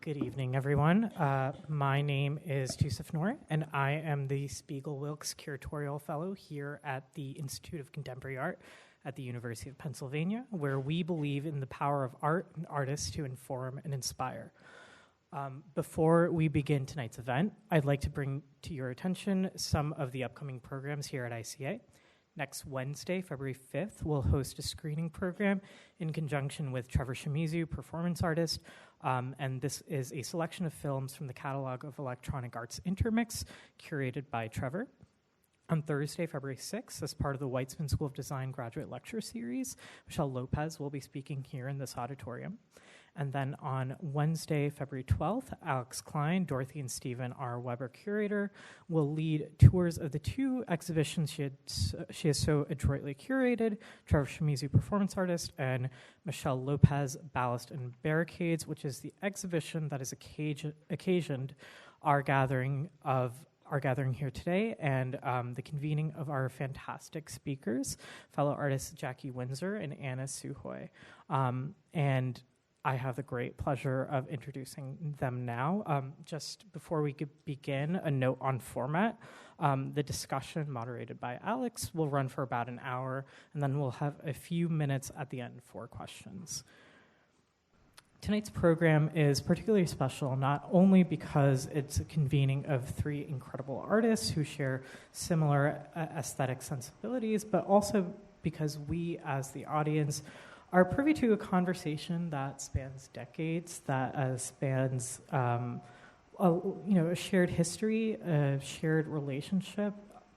Good evening, everyone. My name is Tusif Noor, and I am the Spiegel-Wilkes Curatorial Fellow here at the Institute of Contemporary Art at the University of Pennsylvania, where we believe in the power of art and artists to inform and inspire. Before we begin tonight's event, I'd like to bring to your attention some of the upcoming programs here at ICA. Next Wednesday, February 5th, we'll host a screening program in conjunction with Trevor Shimizu, performance artist, and this is a selection of films from the catalog of Electronic Arts Intermix, curated by Trevor. On Thursday, February 6th, as part of the Weitzman School of Design graduate lecture series, Michele Lopez will be speaking here in this auditorium. And then on Wednesday, February 12th, Alex Klein, Dorothy and Stephen R. Weber curator, will lead tours of the two exhibitions she has so adroitly curated, Trevor Shimizu, performance artist, and Michele Lopez, Ballast and Barricades, which is the exhibition that has occasioned our gathering here today and the convening of our fantastic speakers, fellow artists Jackie Winsor and Anna Sew Hoy. And I have the great pleasure of introducing them now. Just before we begin, a note on format. The discussion, moderated by Alex, will run for about an hour, and then we'll have a few minutes at the end for questions. Tonight's program is particularly special, not only because it's a convening of three incredible artists who share similar aesthetic sensibilities, but also because we, as the audience, are privy to a conversation that spans decades, that spans a shared history, a shared relationship,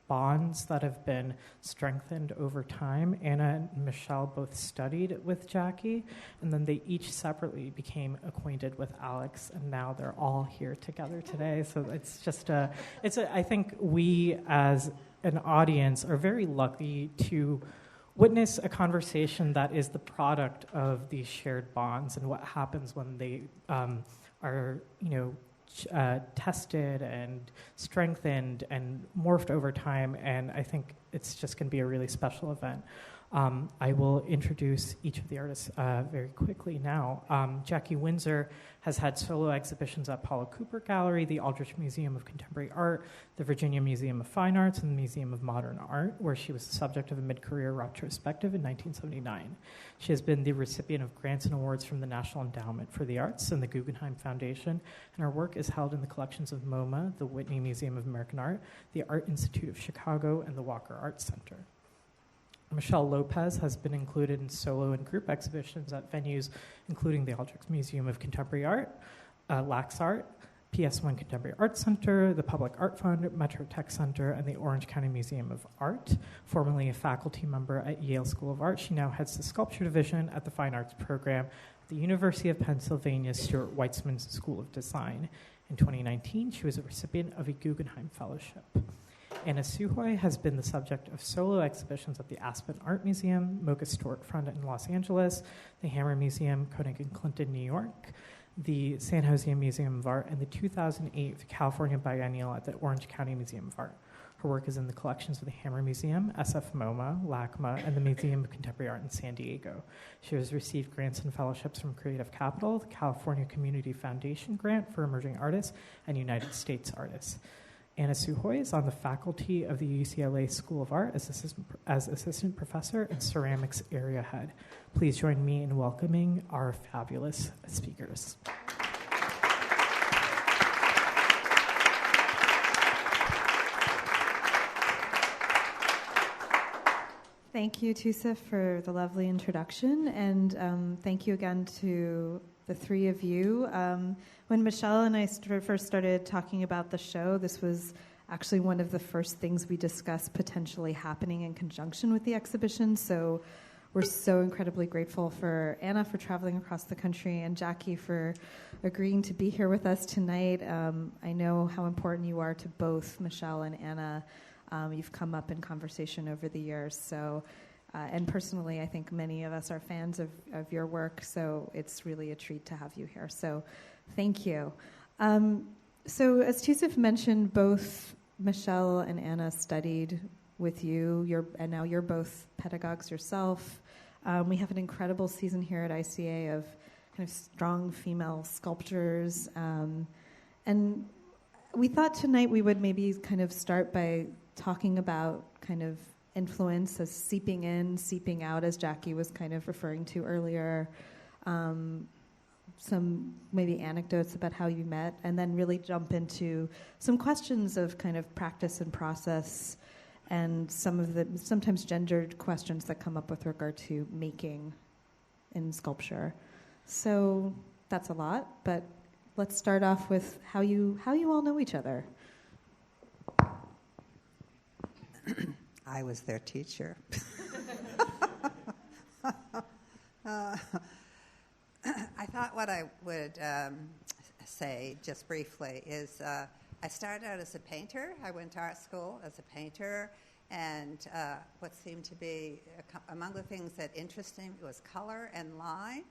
bonds that have been strengthened over time. Anna and Michele both studied with Jackie, and then they each separately became acquainted with Alex, and now they're all here together today. So it's just I think we as an audience are very lucky to witness a conversation that is the product of these shared bonds and what happens when they are, tested and strengthened and morphed over time. And I think it's just going to be a really special event. I will introduce each of the artists very quickly now. Jackie Winsor has had solo exhibitions at Paula Cooper Gallery, the Aldrich Museum of Contemporary Art, the Virginia Museum of Fine Arts, and the Museum of Modern Art, where she was the subject of a mid-career retrospective in 1979. She has been the recipient of grants and awards from the National Endowment for the Arts and the Guggenheim Foundation, and her work is held in the collections of MoMA, the Whitney Museum of American Art, the Art Institute of Chicago, and the Walker Art Center. Michele Lopez has been included in solo and group exhibitions at venues including the Aldrich Museum of Contemporary Art, LAXART, PS1 Contemporary Art Center, the Public Art Fund, Metrotech Center, and the Orange County Museum of Art. Formerly a faculty member at Yale School of Art, she now heads the Sculpture Division at the Fine Arts Program at the University of Pennsylvania's Stuart Weitzman School of Design. In 2019, she was a recipient of a Guggenheim Fellowship. Anna Sew Hoy has been the subject of solo exhibitions at the Aspen Art Museum, Mocha Storefront in Los Angeles, the Hammer Museum, Koenig and Clinton, New York, the San Jose Museum of Art, and the 2008 California Biennial at the Orange County Museum of Art. Her work is in the collections of the Hammer Museum, SF MoMA, LACMA, and the Museum of Contemporary Art in San Diego. She has received grants and fellowships from Creative Capital, the California Community Foundation Grant for Emerging Artists, and United States Artists. Anna Sew Hoy is on the faculty of the UCLA School of Art as assistant professor and ceramics area head. Please join me in welcoming our fabulous speakers. Thank you, Tusif, for the lovely introduction, and thank you again to the three of you. When Michele and I first started talking about the show, this was actually one of the first things we discussed potentially happening in conjunction with the exhibition, so we're so incredibly grateful for Anna for traveling across the country and Jackie for agreeing to be here with us tonight. I know how important you are to both Michele and Anna. You've come up in conversation over the years, so and personally, I think many of us are fans of your work, so it's really a treat to have you here. So thank you. So as Tusif mentioned, both Michele and Anna studied with you, and now you're both pedagogues yourself. We have an incredible season here at ICA of kind of strong female sculptors. And we thought tonight we would maybe kind of start by talking about kind of influence as seeping in, seeping out, as Jackie was kind of referring to earlier. Some maybe anecdotes about how you met, and then really jump into some questions of kind of practice and process, and some of the sometimes gendered questions that come up with regard to making in sculpture. So that's a lot, but let's start off with how you all know each other. I was their teacher. I thought what I would say just briefly is I started out as a painter. I went to art school as a painter, and what seemed to be among the things that interested me was color and line.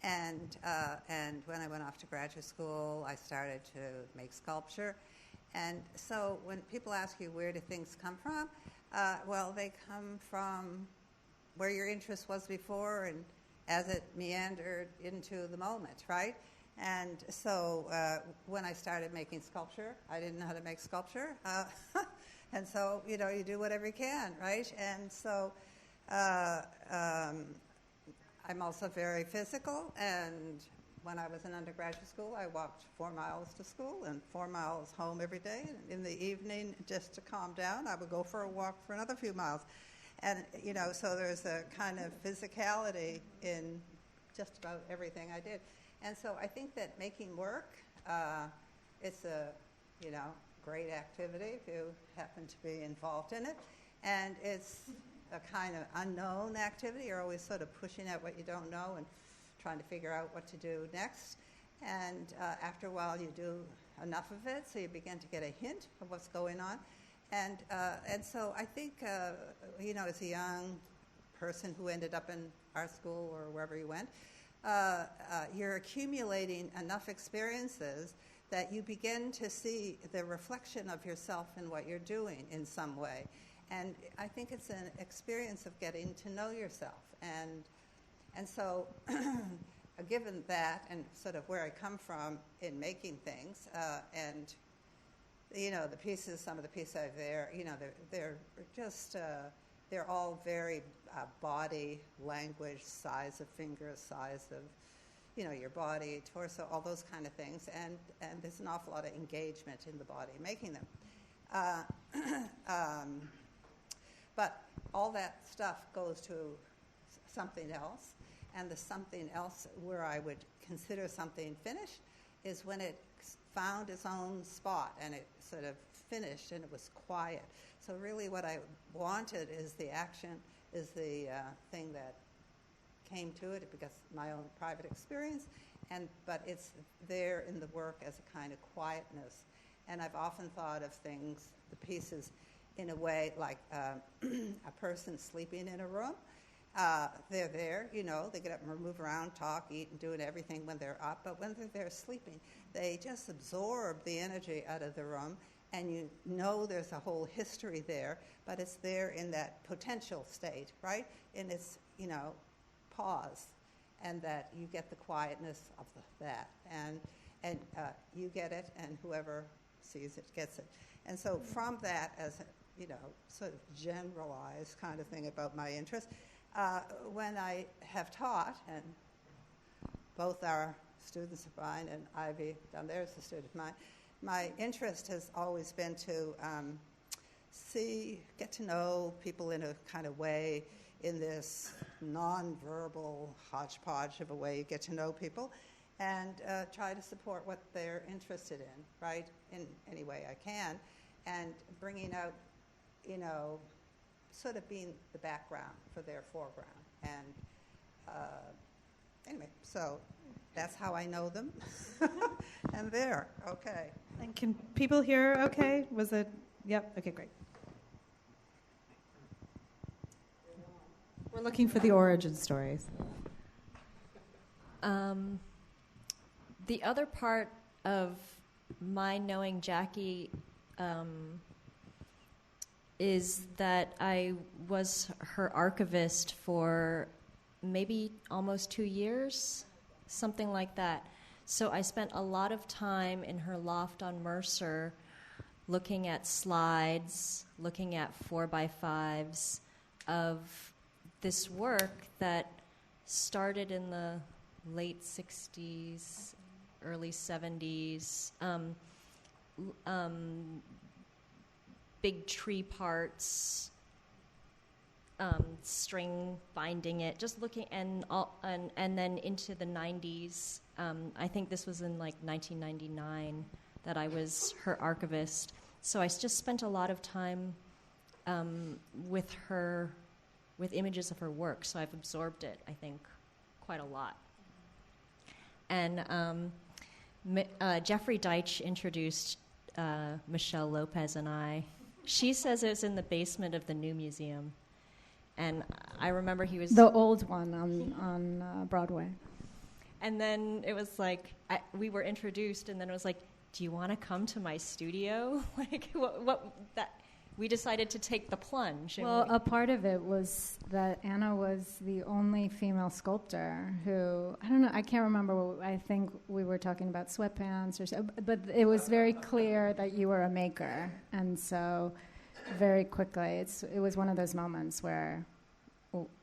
And when I went off to graduate school, I started to make sculpture. And so when people ask you where do things come from, well, they come from where your interest was before and as it meandered into the moment, right? And so when I started making sculpture, I didn't know how to make sculpture. And so, you do whatever you can, right? And so I'm also very physical, and when I was in undergraduate school, I walked 4 miles to school and 4 miles home every day. And in the evening, just to calm down, I would go for a walk for another few miles. And, so there's a kind of physicality in just about everything I did. And so I think that making work, it's a, great activity if you happen to be involved in it. And it's a kind of unknown activity. You're always sort of pushing at what you don't know and trying to figure out what to do next. And after a while, you do enough of it, so you begin to get a hint of what's going on. And so I think, as a young person who ended up in art school or wherever you went, you're accumulating enough experiences that you begin to see the reflection of yourself in what you're doing in some way. And I think it's an experience of getting to know yourself. And so given that and sort of where I come from in making things, and the pieces, some of the pieces I've there, they're just, they're all very body, language, size of fingers, size of, your body, torso, all those kind of things. And there's an awful lot of engagement in the body making them. But all that stuff goes to something else. And the something else where I would consider something finished is when it found its own spot and it sort of finished and it was quiet. So really what I wanted is the action, is the thing that came to it because my own private experience, but it's there in the work as a kind of quietness. And I've often thought of things, the pieces, in a way like a person sleeping in a room. They're there, they get up and move around, talk, eat, and doing everything when they're up. But when they're there sleeping, they just absorb the energy out of the room, and there's a whole history there, but it's there in that potential state, right? In its, pause, and that you get the quietness of that, and you get it, and whoever sees it gets it. And so from that, as sort of generalized kind of thing about my interest, when I have taught, and both our students of mine and Ivy down there is a student of mine, my interest has always been to get to know people in a kind of way, in this non-verbal hodgepodge of a way you get to know people, and try to support what they're interested in, right, in any way I can, and bringing out, sort of being the background for their foreground. And anyway, so that's how I know them. And there, okay. And can people hear okay? Was it, yep, okay, great. We're looking for the origin stories. The other part of my knowing Jackie is that I was her archivist for maybe almost 2 years. something like that. So I spent a lot of time in her loft on Mercer looking at slides, looking at 4x5s of this work that started in the late 60s, early 70s, big tree parts, string binding it, just looking, and then into the 90s. I think this was in like 1999 that I was her archivist. So I just spent a lot of time with her, with images of her work. So I've absorbed it, I think, quite a lot. And Jeffrey Deitch introduced Michele Lopez and I. She says it was in the basement of the new museum. And I remember he was... The old one on Broadway. And then it was like, we were introduced, and then it was like, do you want to come to my studio? Like, we decided to take the plunge. Well, a part of it was that Anna was the only female sculptor who, I don't know, I can't remember, I think we were talking about sweatpants or so, but it was very clear that you were a maker. And so very quickly, it was one of those moments where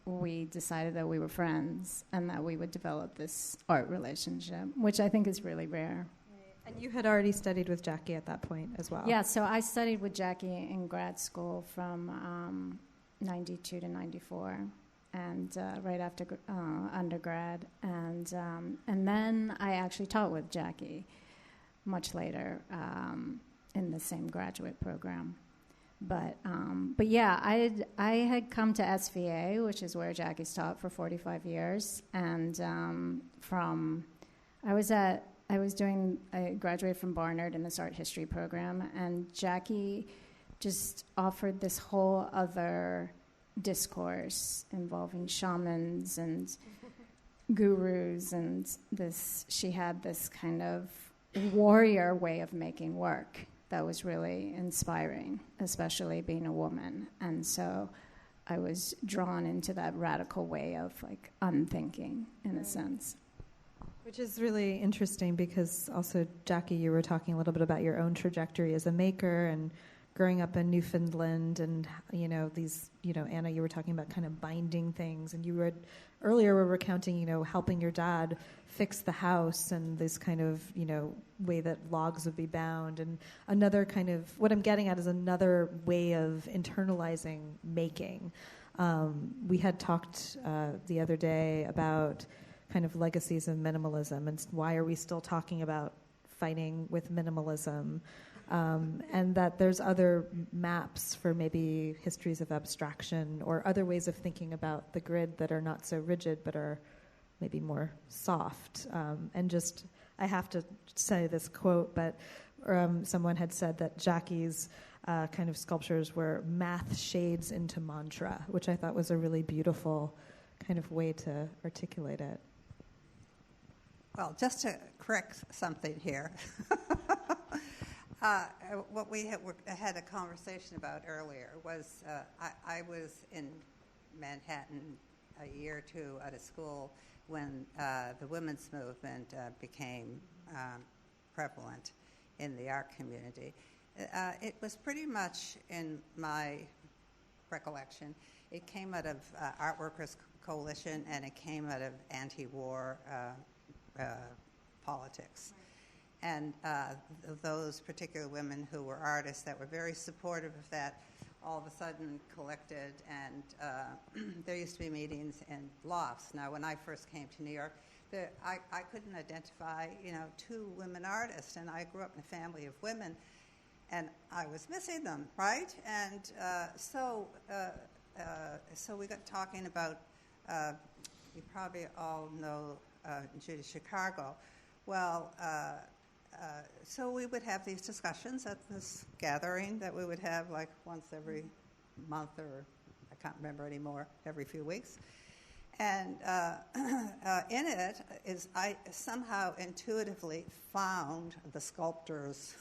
we decided that we were friends and that we would develop this art relationship, which I think is really rare. And you had already studied with Jackie at that point as well. Yeah, so I studied with Jackie in grad school from 92 to 94, and right after undergrad. And then I actually taught with Jackie much later in the same graduate program. But yeah, I had come to SVA, which is where Jackie's taught for 45 years, and I graduated from Barnard in this art history program, and Jackie just offered this whole other discourse involving shamans and gurus, and she had this kind of warrior way of making work that was really inspiring, especially being a woman. And so I was drawn into that radical way of like unthinking, in a sense. Which is really interesting because also, Jackie, you were talking a little bit about your own trajectory as a maker and growing up in Newfoundland, and Anna, you were talking about kind of binding things, and you earlier were recounting, helping your dad fix the house and this kind of, way that logs would be bound, and another kind of, what I'm getting at is another way of internalizing making. We had talked the other day about kind of legacies of minimalism, and why are we still talking about fighting with minimalism, and that there's other maps for maybe histories of abstraction or other ways of thinking about the grid that are not so rigid but are maybe more soft. And just, I have to say this quote, but someone had said that Jackie's kind of sculptures were math shades into mantra, which I thought was a really beautiful kind of way to articulate it. Well, just to correct something here, what we had a conversation about earlier was I was in Manhattan a year or two at a school when the women's movement became prevalent in the art community. It was pretty much, in my recollection, it came out of Art Workers Coalition, and it came out of anti-war politics. And those particular women who were artists that were very supportive of that all of a sudden collected, and there used to be meetings in lofts. Now, when I first came to New York, I couldn't identify, two women artists, and I grew up in a family of women, and I was missing them, right? And so we got talking about, you probably all know Judy Chicago. Well, so we would have these discussions at this gathering that we would have like once every month, or I can't remember anymore, every few weeks. And in it is I somehow intuitively found the sculptors.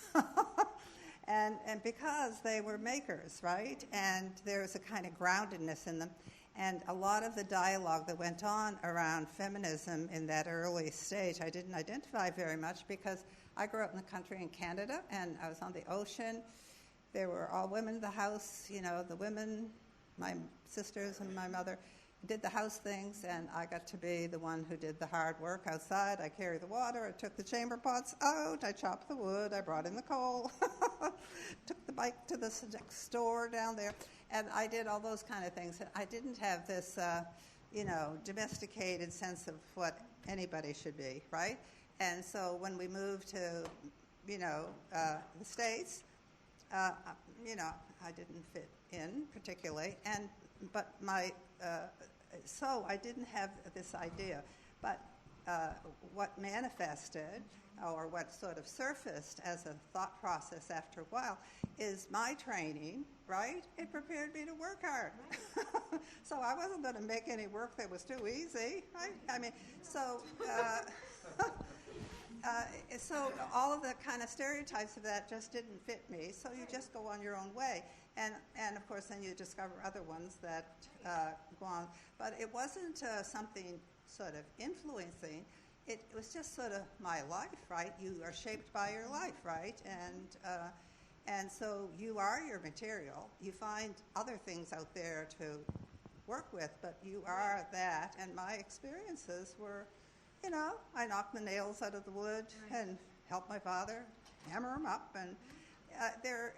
And because they were makers, right? And there was a kind of groundedness in them. And a lot of the dialogue that went on around feminism in that early stage, I didn't identify very much because I grew up in the country in Canada, and I was on the ocean. There were all women in the house, the women, my sisters and my mother, did the house things, and I got to be the one who did the hard work outside. I carried the water, I took the chamber pots out, I chopped the wood, I brought in the coal, took the bike to the store down there, and I did all those kind of things. And I didn't have this, domesticated sense of what anybody should be, right? And so when we moved to, the States, I didn't fit in particularly, but so I didn't have this idea. But what manifested, or what sort of surfaced as a thought process after a while, is my training, right? It prepared me to work hard. So I wasn't going to make any work that was too easy, right? I mean, so all of the kind of stereotypes of that just didn't fit me, so you just go on your own way. And of course, then you discover other ones that go on. But it wasn't something sort of influencing. It was just sort of my life, right? You are shaped by your life, right? And so you are your material. You find other things out there to work with, but you are that. And my experiences were, I knocked the nails out of the wood and helped my father hammer them up, and there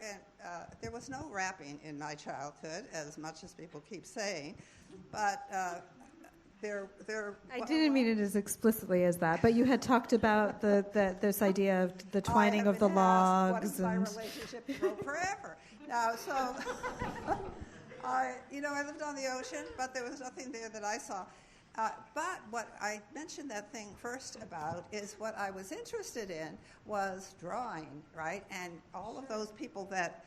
was no rapping in my childhood, as much as people keep saying, but I didn't mean it as explicitly as that, but you had talked about this idea of the twining of the logs. What if my relationship could go forever? Now, so I lived on the ocean, but there was nothing there that I saw. But what I mentioned that thing first about is what I was interested in was drawing, right? And all of those people that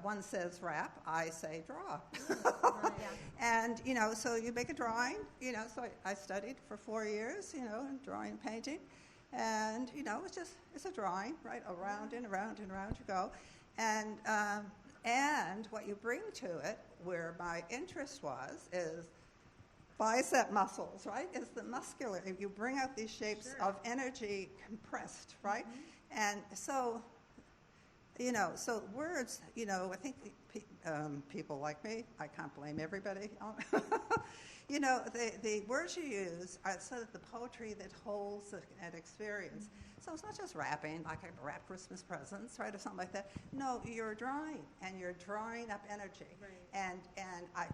one says rap, I say draw. And, so you make a drawing, so I studied for 4 years, in drawing and painting. And, it's a drawing, right? Around and around and around you go. And what you bring to it, where my interest is bicep muscles, right? Is the muscular. You bring out these shapes of energy compressed, right? And so, so words, I think people like me, I can't blame everybody. The words you use are sort of the poetry that holds an experience. So it's not just rapping, like I rap Christmas presents, right, or something like that. No, you're drawing, and you're drawing up energy. Right. And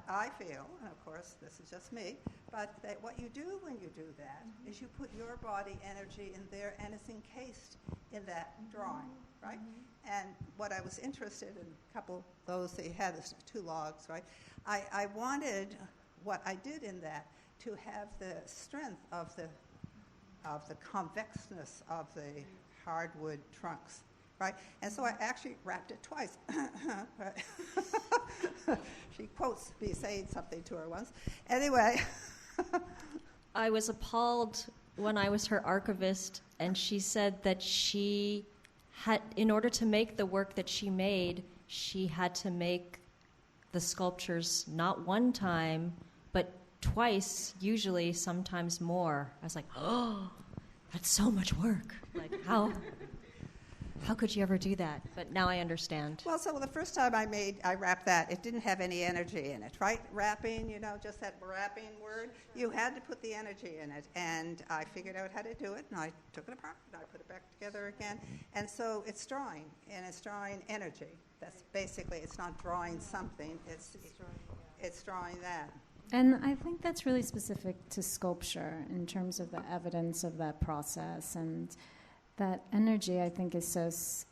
I feel, and of course this is just me, but that what you do when you do that is you put your body energy in there, and it's encased in that drawing, right? And what I was interested in, a couple of those that you had, is 2 logs, right? I wanted what I did in that to have the strength of the convexness of the hardwood trunks, right? And so I actually wrapped it twice. She quotes me saying something to her once. Anyway. I was appalled when I was her archivist, and she said that she had, in order to make the work that she made, she had to make the sculptures not one time, but twice, usually, sometimes more. I was like, oh, that's so much work. Like, how could you ever do that? But now I understand. Well, so the first time I wrapped that, it didn't have any energy in it, right? Wrapping, just that wrapping word, you had to put the energy in it. And I figured out how to do it, and I took it apart, and I put it back together again. And so it's drawing, and it's drawing energy. That's basically, it's not drawing something, it's drawing that. And I think that's really specific to sculpture in terms of the evidence of that process. And that energy, I think, is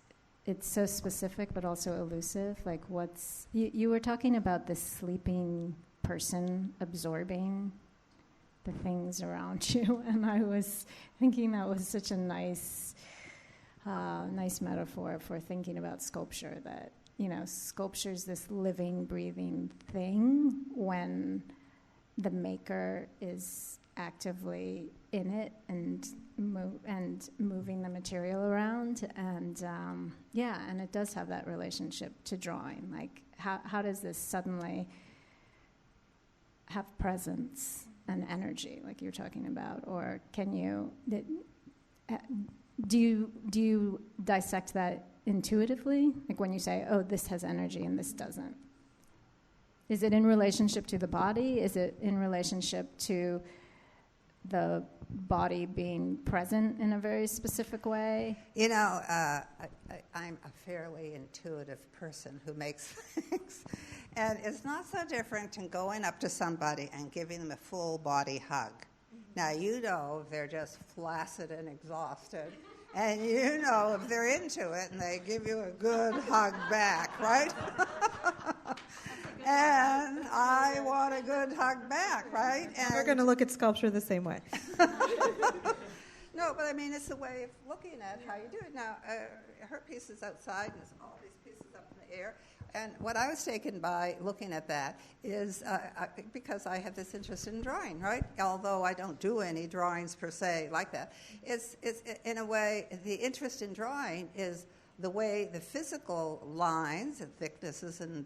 it's so specific but also elusive. Like you were talking about this sleeping person absorbing the things around you. And I was thinking that was such a nice metaphor for thinking about sculpture, that, sculpture is this living, breathing thing when the maker is actively in it and moving the material around, and and it does have that relationship to drawing. Like, how does this suddenly have presence and energy, like you're talking about, or can you? Do you dissect that intuitively? Like when you say, "Oh, this has energy and this doesn't." Is it in relationship to the body? Is it in relationship to the body being present in a very specific way? You know, I'm a fairly intuitive person who makes things. And it's not so different than going up to somebody and giving them a full body hug. Now, you know if they're just flaccid and exhausted. And you know if they're into it and they give you a good hug back, right? And I want a good hug back, right? And we're going to look at sculpture the same way. No, but I mean, it's a way of looking at how you do it. Now, her piece is outside, and there's all these pieces up in the air. And what I was taken by looking at that is because I have this interest in drawing, right? Although I don't do any drawings per se like that. It's in a way, the interest in drawing is the way the physical lines and thicknesses and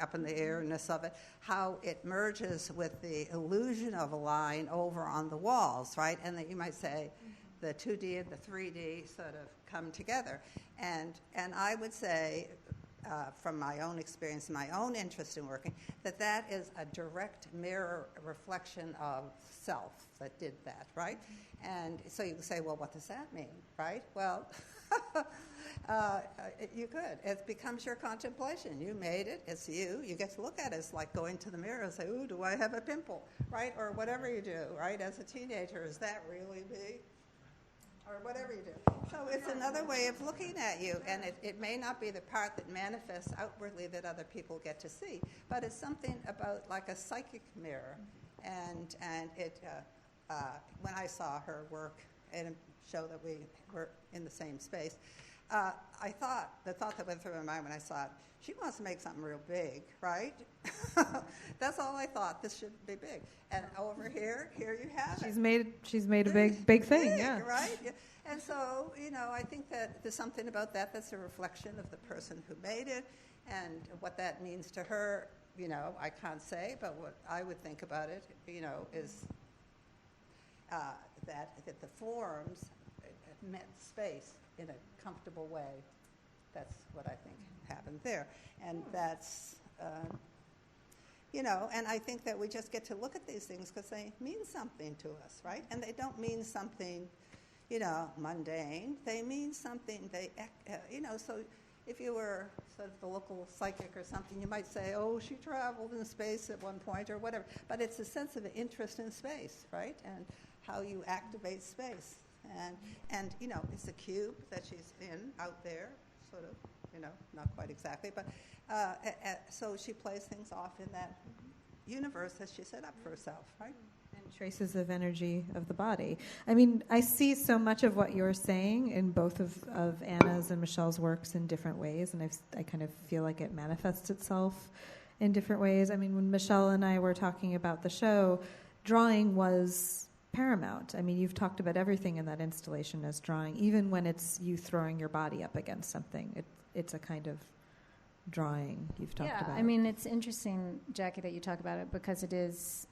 up in the airness of it, how it merges with the illusion of a line over on the walls, right? And that you might say the 2D and the 3D sort of come together. And I would say, from my own experience, my own interest in working, that is a direct mirror reflection of self that did that, right? And so you can say, well, what does that mean, right? Well, you could. It becomes your contemplation. You made it. It's you. You get to look at it. It's like going to the mirror and say, ooh, do I have a pimple, right? Or whatever you do, right? As a teenager, is that really me? Or whatever you do. So it's another way of looking at you, and it may not be the part that manifests outwardly that other people get to see, but it's something about like a psychic mirror. And it when I saw her work in a show that we were in the same space, the thought that went through my mind when I saw it, she wants to make something real big, right? That's all I thought. This should be big. And over here you have it. She's made a big thing, yeah. Right? Yeah. And so, I think that there's something about that that's a reflection of the person who made it, and what that means to her, I can't say, but what I would think about it, is that the forms met space in a comfortable way. That's what I think happened there. And that's, and I think that we just get to look at these things because they mean something to us, right? And they don't mean something, mundane. They mean something, so if you were sort of the local psychic or something, you might say, oh, she traveled in space at one point or whatever. But it's a sense of interest in space, right? And how you activate space. And it's a cube that she's in out there, sort of, not quite exactly. But so she plays things off in that universe that she set up for herself, right? And traces of energy of the body. I mean, I see so much of what you're saying in both of Anna's and Michele's works in different ways, and I kind of feel like it manifests itself in different ways. I mean, when Michele and I were talking about the show, drawing was paramount. I mean, you've talked about everything in that installation as drawing, even when it's you throwing your body up against something. It's a kind of drawing you've talked about. Yeah, I mean, it's interesting, Jackie, that you talk about it because it is,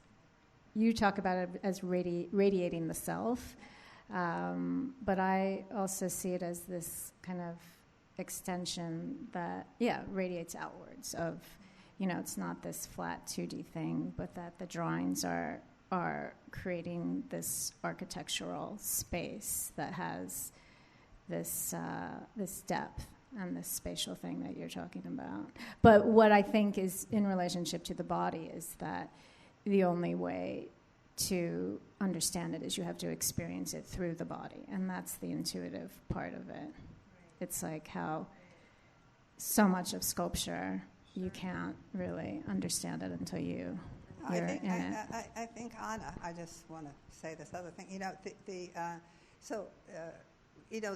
you talk about it as radiating the self, but I also see it as this kind of extension that, radiates outwards of, it's not this flat 2D thing, but that the drawings are creating this architectural space that has this depth and this spatial thing that you're talking about. But what I think is in relationship to the body is that the only way to understand it is you have to experience it through the body, and that's the intuitive part of it. Right. It's like how so much of sculpture, you can't really understand it until you're in it. I think, Anna, I just want to say this other thing.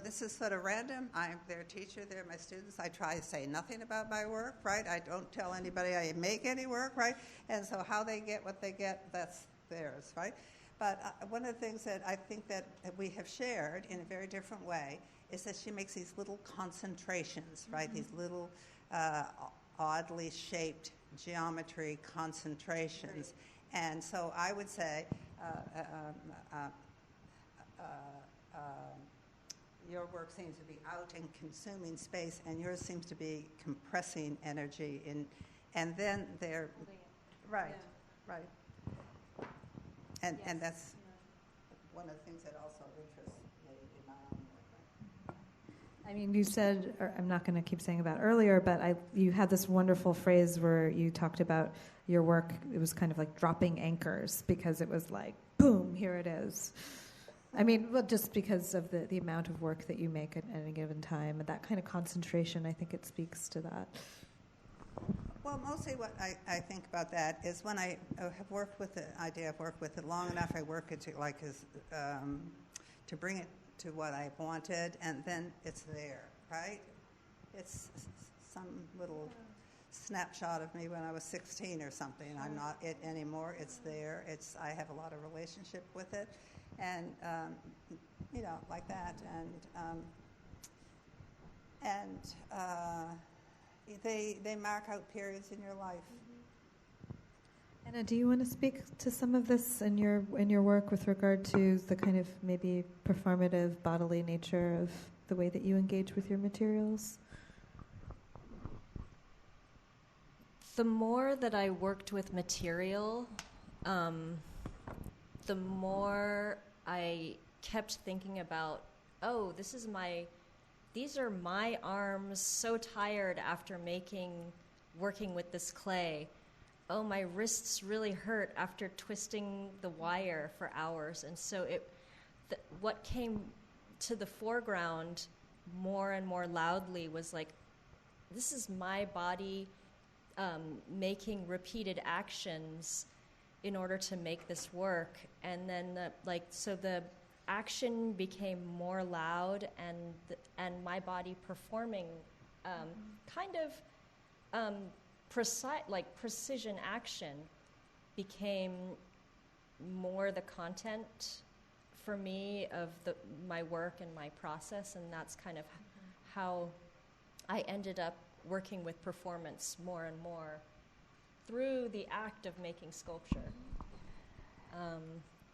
This is sort of random. I'm their teacher. They're my students. I try to say nothing about my work, right? I don't tell anybody I make any work, right? And so how they get what they get, that's theirs, right? But one of the things that I think that we have shared in a very different way is that she makes these little concentrations, right? These little oddly shaped geometry concentrations. And so I would say your work seems to be out and consuming space, and yours seems to be compressing energy. And then they're right. And that's one of the things that also interests me in my own work. I mean, you said, or I'm not going to keep saying about earlier, but you had this wonderful phrase where you talked about your work. It was kind of like dropping anchors, because it was like, boom, here it is. I mean, well, just because of the amount of work that you make at any given time, and that kind of concentration, I think it speaks to that. Well, mostly what I think about that is when I have worked with the idea, I've worked with it long enough, I work it to bring it to what I wanted, and then it's there, right? It's some little snapshot of me when I was 16 or something. I'm not it anymore. It's there. I have a lot of relationship with it, and like that, and they mark out periods in your life. Anna, do you want to speak to some of this in your work with regard to the kind of maybe performative bodily nature of the way that you engage with your materials? The more that I worked with material, the more I kept thinking about, these are my arms so tired after working with this clay. Oh, my wrists really hurt after twisting the wire for hours. And so what came to the foreground more and more loudly was like, this is my body making repeated actions in order to make this work. And then the action became more loud, and my body performing precision action became more the content for me of my work and my process, and that's kind of how I ended up working with performance more and more through the act of making sculpture.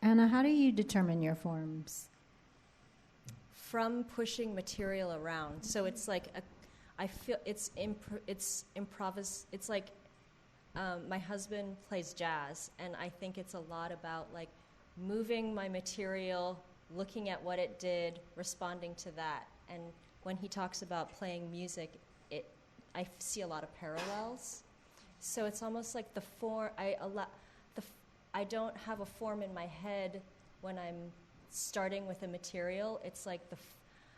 Anna, how do you determine your forms? From pushing material around. So it's like I feel it's improvis. It's like my husband plays jazz, and I think it's a lot about like moving my material, looking at what it did, responding to that. And when he talks about playing music, I see a lot of parallels. So it's almost like the form. I don't have a form in my head when I'm starting with a material. It's like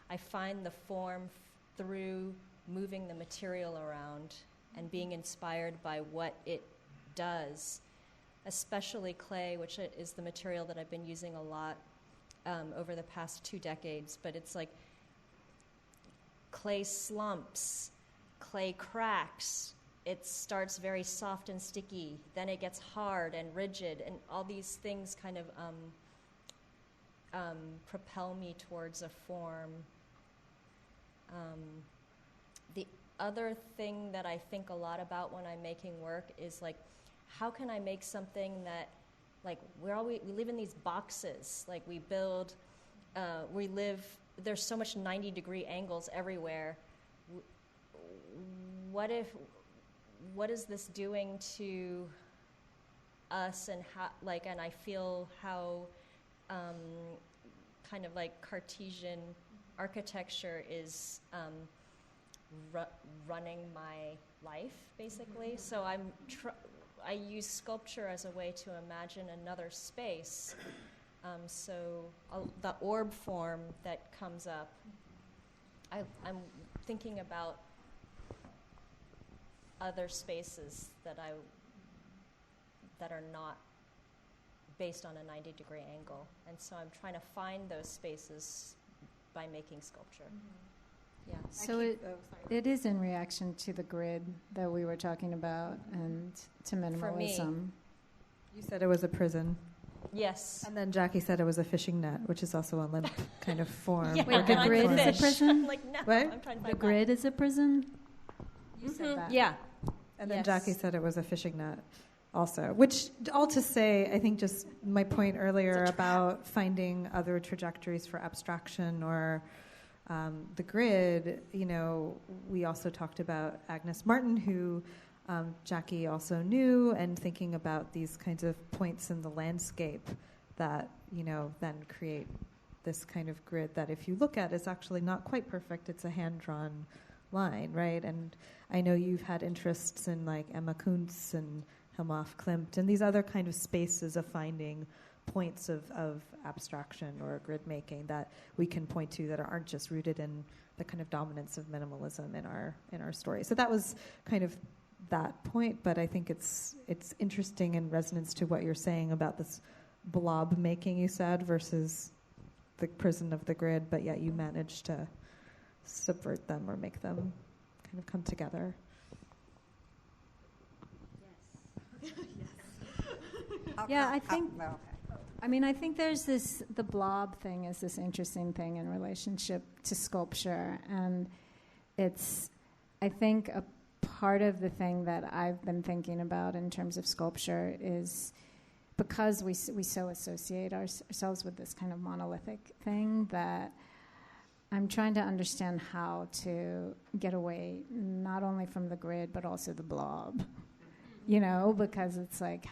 I find the form through moving the material around and being inspired by what it does, especially clay, which is the material that I've been using a lot over the past 2 decades. But it's like clay slumps, clay cracks. It starts very soft and sticky, then it gets hard and rigid, and all these things kind of propel me towards a form. The other thing that I think a lot about when I'm making work is like, how can I make something that, like, we live in these boxes, like there's so much 90-degree angles everywhere. What is this doing to us, and how, like, and I feel how kind of like Cartesian architecture is running my life, basically. So I use sculpture as a way to imagine another space. The orb form that comes up, I'm thinking about other spaces that are not based on a 90-degree angle, and so I'm trying to find those spaces by making sculpture. Mm-hmm. Yeah. So it is in reaction to the grid that we were talking about, and to minimalism. For me. You said it was a prison. Yes. And then Jackie said it was a fishing net, which is also a limp kind of form. Yeah, wait, the grid is a prison? Like, no, what? I'm trying to The find grid is a prison? You said that. Yeah. And then Yes. Jackie said it was a fishing net also, which all to say, I think just my point earlier about finding other trajectories for abstraction or the grid, we also talked about Agnes Martin, who Jackie also knew, and thinking about these kinds of points in the landscape that, then create this kind of grid that if you look at is actually not quite perfect. It's a hand-drawn line, right? And I know you've had interests in like Emma Kuntz and Helmhoff Klimt and these other kind of spaces of finding points of abstraction or grid making that we can point to that aren't just rooted in the kind of dominance of minimalism in our story. So that was kind of that point, but I think it's interesting in resonance to what you're saying about this blob making, you said, versus the prison of the grid, but yet you managed to subvert them or make them kind of come together. Yeah, I think. I think there's the blob thing is this interesting thing in relationship to sculpture, and it's, I think, a part of the thing that I've been thinking about in terms of sculpture is because we so associate ourselves with this kind of monolithic thing that I'm trying to understand how to get away not only from the grid but also the blob, because it's like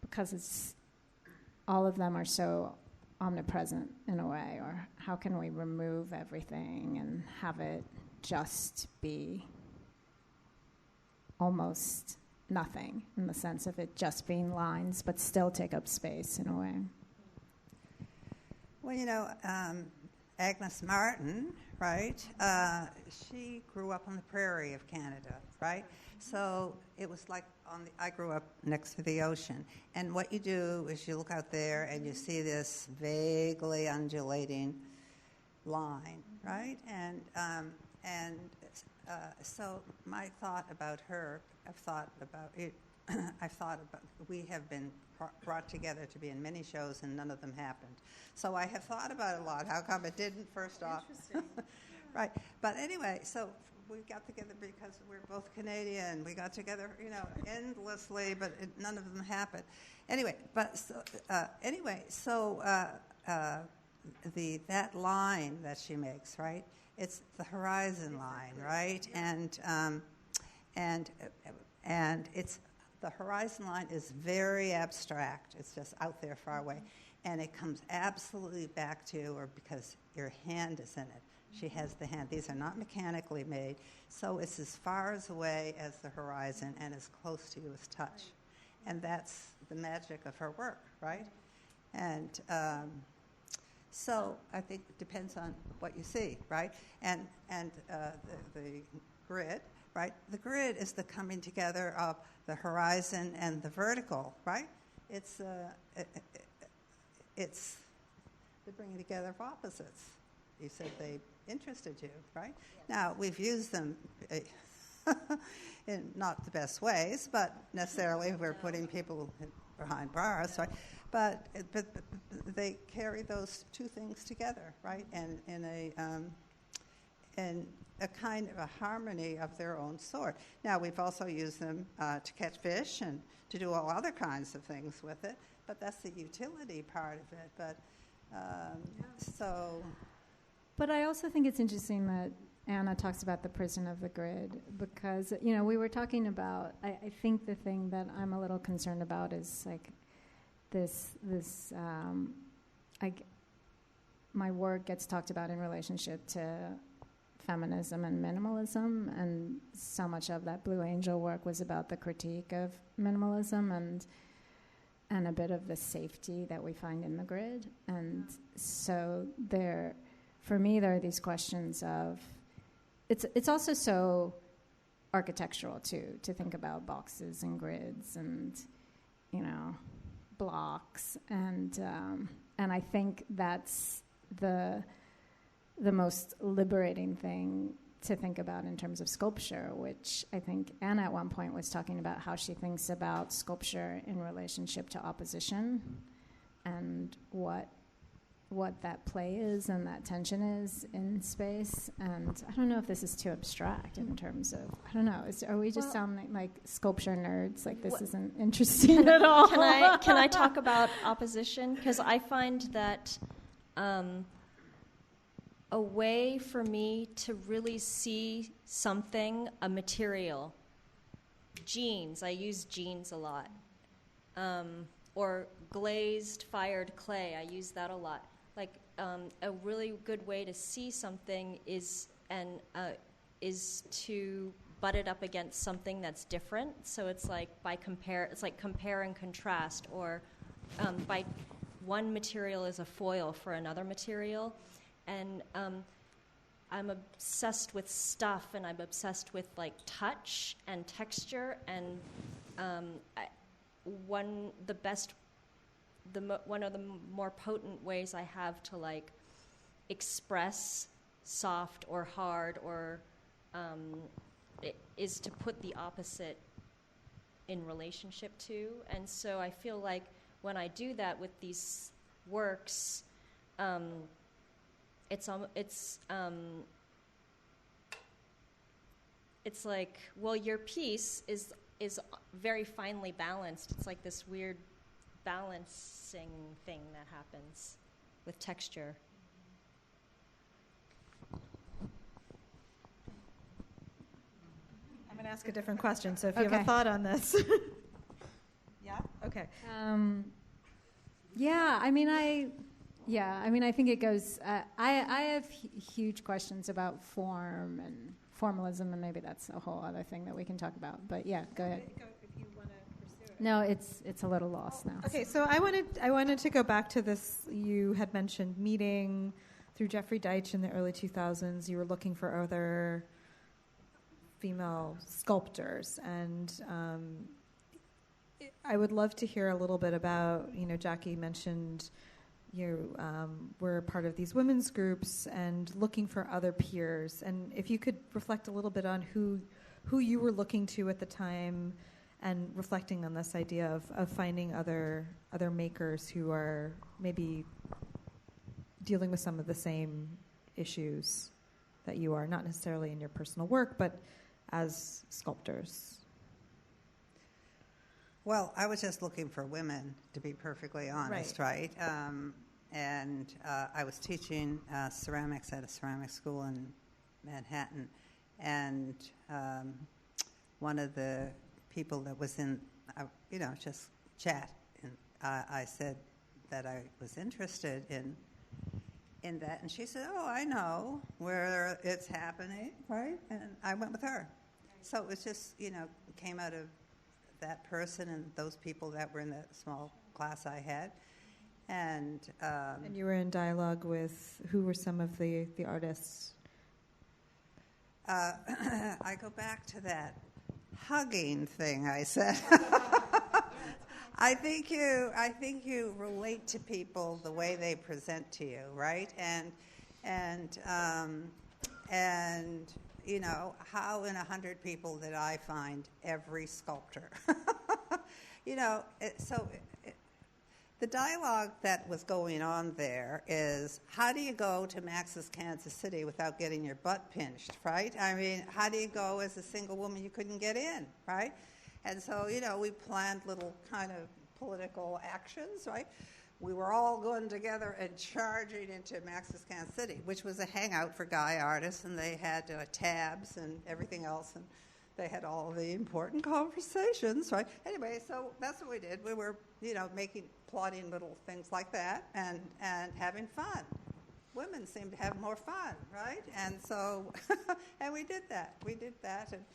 because it's all of them are so omnipresent in a way, or how can we remove everything and have it just be almost nothing in the sense of it just being lines but still take up space in a way. Well, Agnes Martin, right? She grew up on the prairie of Canada, right? So it was like I grew up next to the ocean. And what you do is you look out there and you see this vaguely undulating line, right? And so my thought about her, I've thought about it. We have been brought together to be in many shows and none of them happened. So I have thought about it a lot. How come it didn't first off? Interesting. Right. But anyway, so we got together because we're both Canadian. We got together, endlessly, but none of them happened. Anyway, that line that she makes, right? It's the horizon line, right? And it's the horizon line is very abstract. It's just out there far away. And it comes absolutely back to, or because your hand is in it. She has the hand. These are not mechanically made. So it's as far away as the horizon and as close to you as touch. And that's the magic of her work, right? And so I think it depends on what you see, right? And the grid, right? The grid is the coming together of the horizon and the vertical, right? It's the bringing together of opposites. You said they interested you, right? Yes. Now, we've used them in not the best ways, but necessarily we're putting people behind bars, right? But they carry those two things together, right? And in a kind of a harmony of their own sort. Now, we've also used them to catch fish and to do all other kinds of things with it, but that's the utility part of it. But so... But I also think it's interesting that Anna talks about the prison of the grid because, we were talking about, I think the thing that I'm a little concerned about is like my work gets talked about in relationship to feminism and minimalism, and so much of that Blue Angel work was about the critique of minimalism and a bit of the safety that we find in the grid. And so for me, there are these questions of, it's also so architectural too, to think about boxes and grids and, blocks. And I think that's the most liberating thing to think about in terms of sculpture, which I think Anna at one point was talking about how she thinks about sculpture in relationship to opposition and what what that play is and that tension is in space. And I don't know if this is too abstract in terms of, I don't know, are we just sounding like sculpture nerds? Like this isn't interesting at all? Can I talk about opposition? Because I find that a way for me to really see something, a material, jeans, I use jeans a lot, or glazed fired clay, I use that a lot. Like a really good way to see something is to butt it up against something that's different. So it's like compare and contrast, or by one material is a foil for another material. And I'm obsessed with stuff, and I'm obsessed with like touch and texture, and one of the more potent ways I have to like express soft or hard or is to put the opposite in relationship to. And so I feel like when I do that with these works, it's like, well, your piece is very finely balanced. It's like this weird balancing thing that happens with texture. I'm going to ask a different question, so if you have a thought on this. Yeah? Okay. I think it goes, I have huge questions about form and formalism, and maybe that's a whole other thing that we can talk about. But yeah, go ahead. If you want to pursue it. No, it's a little lost now. Okay, so I wanted to go back to this. You had mentioned meeting through Jeffrey Deitch in the early 2000s. You were looking for other female sculptors, and I would love to hear a little bit about, Jackie mentioned you were part of these women's groups and looking for other peers, and if you could reflect a little bit on who you were looking to at the time, and reflecting on this idea of finding other makers who are maybe dealing with some of the same issues that you are, not necessarily in your personal work, but as sculptors. Well, I was just looking for women, to be perfectly honest, right? And I was teaching ceramics at a ceramic school in Manhattan, and one of the people that was in, just chat, and I said that I was interested in that, and she said, "Oh, I know where it's happening," right? And I went with her. So it was just, came out of that person and those people that were in the small class I had. And you were in dialogue with, who were some of the artists? I go back to that hugging thing I said. I think you relate to people the way they present to you, right? And how in 100 people did I find every sculptor? The dialogue that was going on there is, how do you go to Max's Kansas City without getting your butt pinched, right? I mean, how do you go as a single woman? You couldn't get in, right? And so, we planned little kind of political actions, right? We were all going together and charging into Max's Kansas City, which was a hangout for guy artists, and they had tabs and everything else, and they had all the important conversations, right? Anyway, so that's what we did. We were, plotting little things like that and having fun. Women seem to have more fun, right? And so, and we did that. And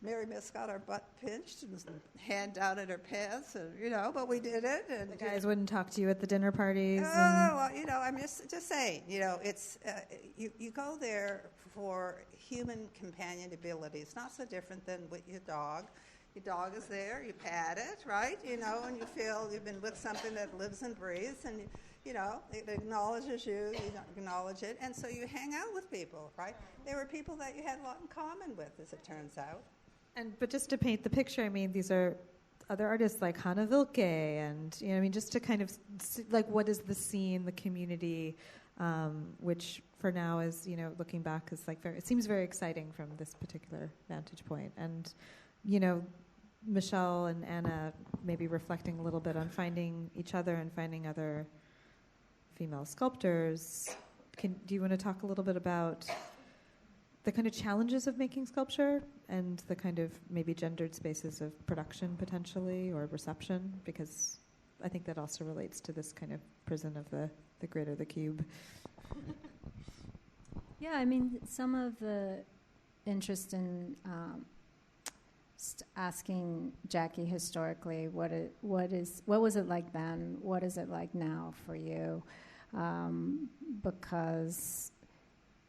Mary Miss got her butt pinched and hand down in her pants, and but we did it. And the guys wouldn't talk to you at the dinner parties. Oh, well, I'm just saying, it's you go there for human companionability. It's not so different than with your dog. Your dog is there, you pat it, right? And you feel you've been with something that lives and breathes, and it acknowledges you acknowledge it, and so you hang out with people, right? There were people that you had a lot in common with, as it turns out. But just to paint the picture, I mean, these are other artists like Hannah Wilke, and just to kind of like, what is the scene, the community, which for now is, looking back, is like it seems very exciting from this particular vantage point. And Michele and Anna maybe reflecting a little bit on finding each other and finding other female sculptors. Do you want to talk a little bit about the kind of challenges of making sculpture and the kind of maybe gendered spaces of production potentially, or reception? Because I think that also relates to this kind of prison of the grid or the cube. Yeah, I mean, some of the interest in asking Jackie historically, what was it like then? What is it like now for you? Because,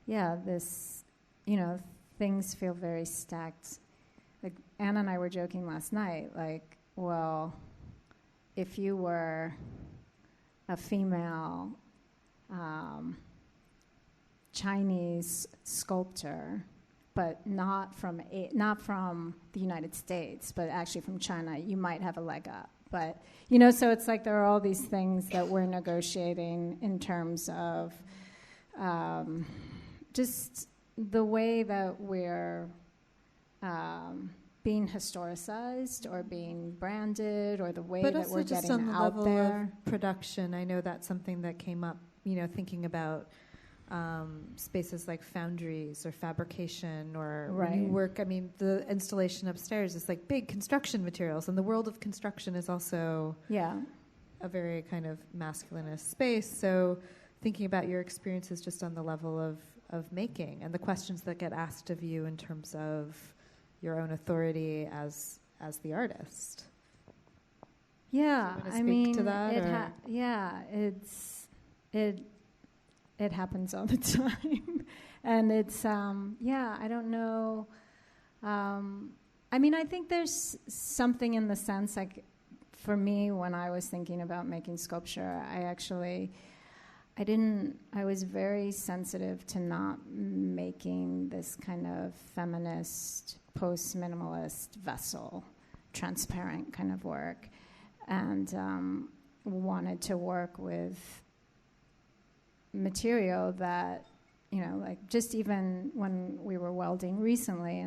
yeah, this, things feel very stacked. Like, Anna and I were joking last night, like, well, if you were a female Chinese sculptor, but not from the United States, but actually from China, you might have a leg up. But, so it's like there are all these things that we're negotiating in terms of just the way that we're being historicized or being branded, or the way that we're getting out there. But also just on the level of production, I know that's something that came up, thinking about spaces like foundries or fabrication, or when you work, the installation upstairs is like big construction materials, and the world of construction is also a very kind of masculinist space. So thinking about your experiences just on the level of making, and the questions that get asked of you in terms of your own authority as the artist. Yeah, I mean, to that, it happens all the time. And it's, I don't know. I think there's something in the sense, like, for me, when I was thinking about making sculpture, I was very sensitive to not making this kind of feminist, post-minimalist vessel, transparent kind of work, and wanted to work with material that, like, just even when we were welding recently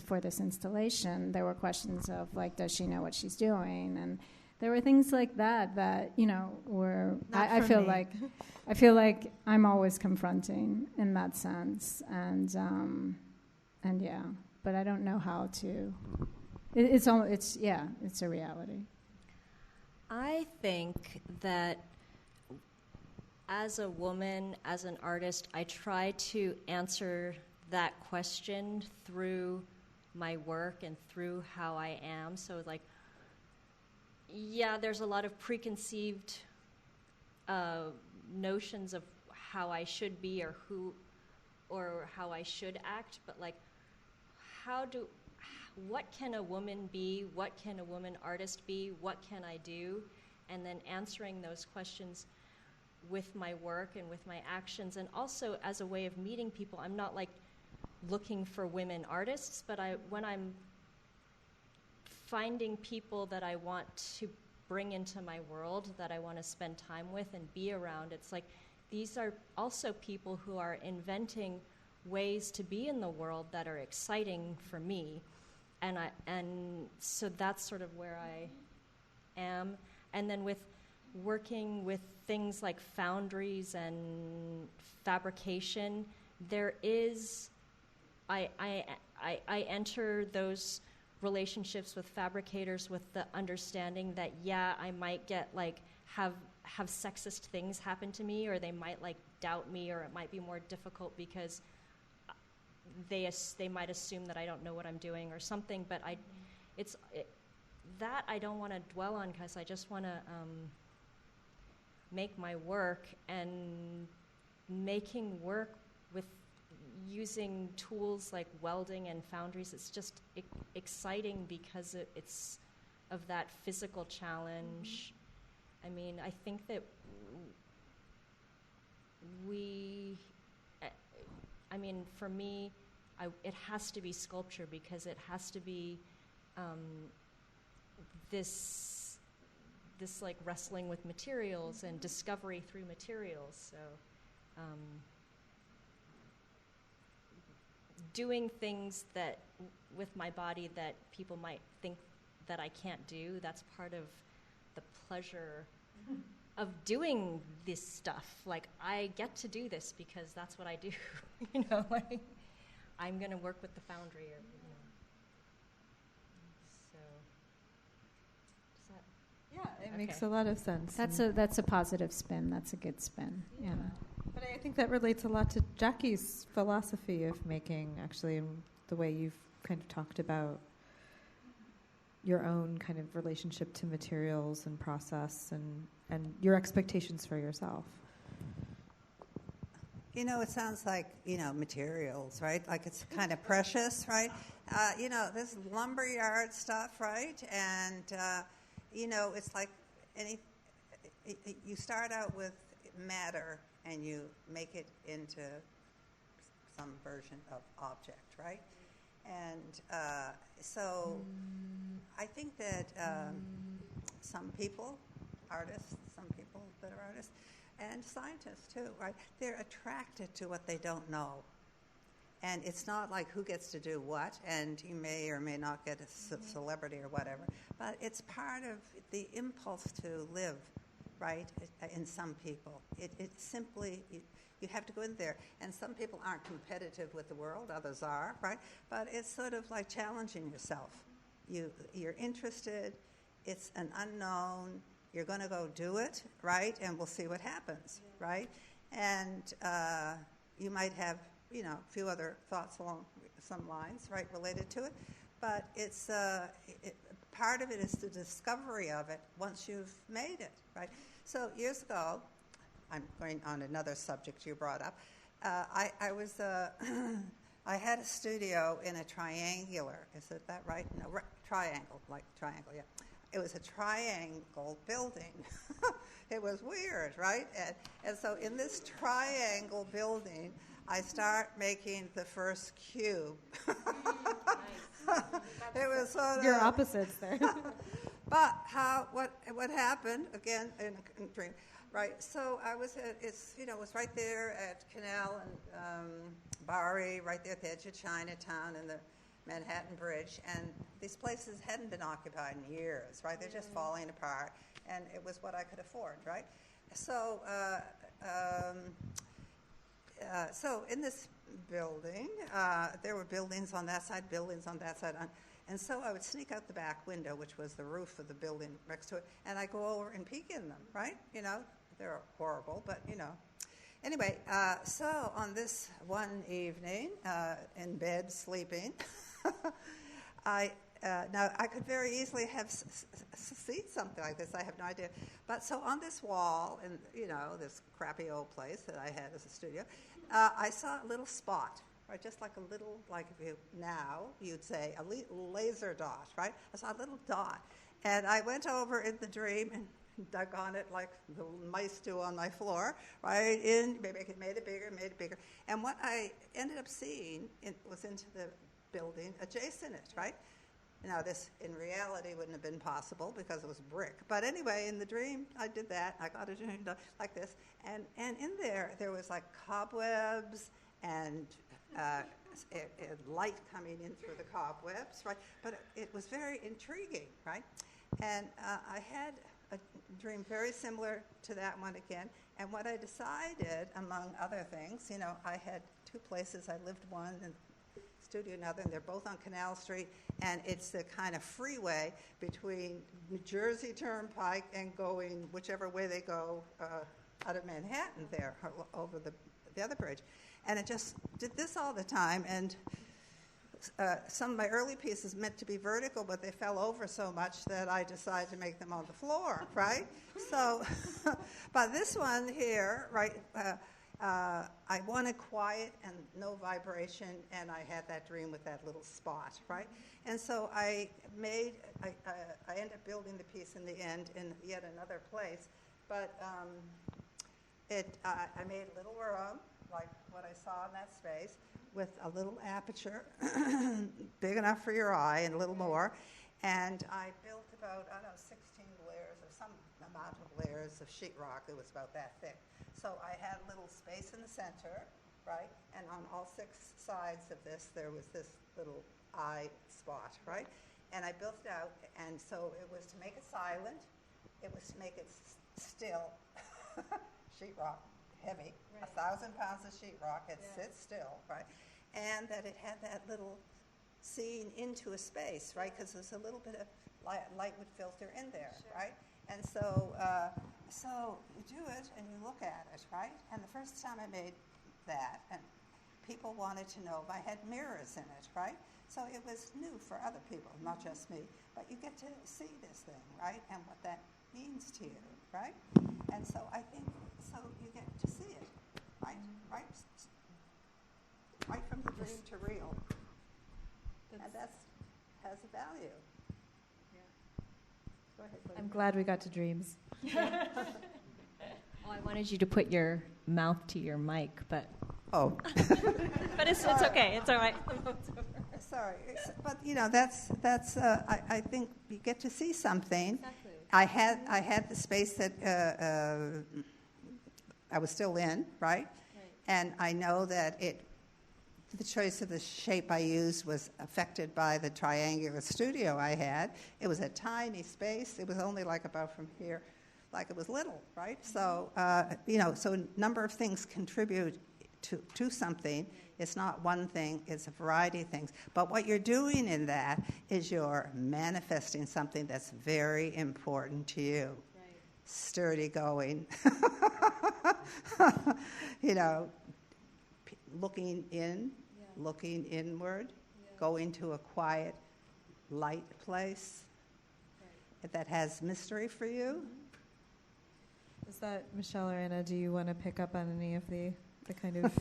for this installation, there were questions of, like, does she know what she's doing? And there were things like that were, I feel like I'm always confronting in that sense. And yeah, but I don't know how to, it's a reality. I think that as a woman, as an artist, I try to answer that question through my work and through how I am. So, like, yeah, there's a lot of preconceived notions of how I should be or how I should act, but, like, what can a woman be? What can a woman artist be? What can I do? And then answering those questions with my work and with my actions, and also as a way of meeting people. I'm not, like, looking for women artists, but when I'm finding people that I want to bring into my world, that I want to spend time with and be around, it's like these are also people who are inventing ways to be in the world that are exciting for me, and so that's sort of where I am. And then with working with things like foundries and fabrication, there is, I enter those relationships with fabricators with the understanding that, yeah, I might get, like, have sexist things happen to me, or they might, like, doubt me, or it might be more difficult because they might assume that I don't know what I'm doing or something. But that I don't want to dwell on, because I just want to make my work, and making work with using tools like welding and foundries, it's just exciting because it's of that physical challenge. I mean, I think that for me, it has to be sculpture, because it has to be this like wrestling with materials and discovery through materials. So doing things that with my body that people might think that I can't do, that's part of the pleasure of doing this stuff. Like, I get to do this because that's what I do. You know, like, I'm going to work with the foundry, or, you know. So, does that? Yeah, it makes a lot of sense. That's a positive spin. That's a good spin. Yeah. But I think that relates a lot to Jackie's philosophy of making, actually, and the way you've kind of talked about your own kind of relationship to materials and process and your expectations for yourself. You know, it sounds like, you know, materials, right? Like it's kind of precious, right? You know, this lumberyard stuff, right? And, you know, it's like you start out with matter and you make it into some version of object, right? And so I think that some people, artists, some people that are artists, and scientists too, right? They're attracted to what they don't know. And it's not like who gets to do what, and you may or may not get a celebrity or whatever, but it's part of the impulse to live, right, in some people. It simply, you have to go in there. And some people aren't competitive with the world, others are, right? But it's sort of like challenging yourself. You're interested, it's an unknown, you're going to go do it, right? And we'll see what happens, right? And you might have, you know, a few other thoughts along some lines, right, related to it. But it's part of it is the discovery of it once you've made it, right? So years ago, I'm going on another subject you brought up. I was I had a studio in a triangular. Is it that right? No, triangle, like triangle. Yeah. It was a triangle building. It was weird, right? And so in this triangle building, I start making the first cube. It was sort of your opposites there. But what happened again in a dream, right? So I was at it was right there at Canal and Bowery, right there at the edge of Chinatown and the Manhattan Bridge, and these places hadn't been occupied in years, right? They're just falling apart, and it was what I could afford, right? So, so in this building, there were buildings on that side, buildings on that side, and so I would sneak out the back window, which was the roof of the building next to it, and I go over and peek in them, right? You know, they're horrible, but you know. Anyway, so on this one evening, in bed sleeping, now I could very easily have seen something like this. I have no idea. But so on this wall, in this crappy old place that I had as a studio, I saw a little spot, right? Just like a little, like if you now you'd say a laser dot, right? I saw a little dot, and I went over in the dream and dug on it like the mice do on my floor, right? Made it bigger. And what I ended up seeing was into the building adjacent it, right? Now, this in reality wouldn't have been possible because it was brick. But anyway, in the dream, I did that. I got a dream like this. And in there was like cobwebs and light coming in through the cobwebs, right? But it was very intriguing, right? And I had a dream very similar to that one again. And what I decided, among other things, I had two places. I lived one in studio another, and they're both on Canal Street, and it's the kind of freeway between New Jersey Turnpike and going whichever way they go out of Manhattan there, over the other bridge. And it just did this all the time, and some of my early pieces meant to be vertical, but they fell over so much that I decided to make them on the floor, right? So, but this one here, right, I wanted quiet and no vibration, and I had that dream with that little spot, right? And so I ended up building the piece in the end in yet another place, but I made a little room, like what I saw in that space, with a little aperture, big enough for your eye and a little more, And I built about, 16 layers or some amount of layers of sheetrock. It was about that thick. So I had a little space in the center, right? And on all 6 sides of this, there was this little eye spot, right? And I built it out, and so it was to make it silent. It was to make it still. Sheetrock, heavy, right. 1,000 pounds of sheetrock. It sits still, right? And that it had that little seeing into a space, right? Because there's a little bit of light would filter in there, right? And so, so you do it and you look at it, right? And the first time I made that, and people wanted to know if I had mirrors in it, right? So it was new for other people, not just me. But you get to see this thing, right? And what that means to you, right? And so I think, so you get to see it, right? Right from the dream to real. And that has a value. Yeah. Go ahead. I'm glad we got to dreams. Oh, I wanted you to put your mouth to your mic, but... Oh. But it's okay. It's all right. Sorry. But, that's I think you get to see something. Exactly. I had the space that I was still in, right? And I know that the choice of the shape I used was affected by the triangular studio I had. It was a tiny space. It was only like about from here, like it was little, right? So, so a number of things contribute to something. It's not one thing, it's a variety of things. But what you're doing in that is you're manifesting something that's very important to you. Right. Sturdy going. Looking in, looking inward, going to a quiet, light place that has mystery for you. Is that, Michele or Anna, do you want to pick up on any of the kind of,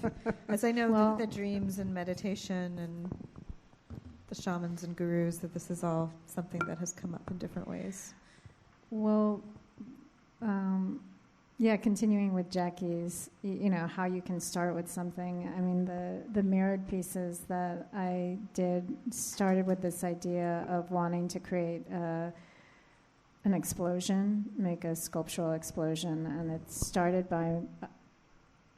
as I know the dreams and meditation and the shamans and gurus, that this is all something that has come up in different ways? Well, continuing with Jackie's, how you can start with something. I mean, the mirrored pieces that I did started with this idea of wanting to create an explosion, make a sculptural explosion, and it started by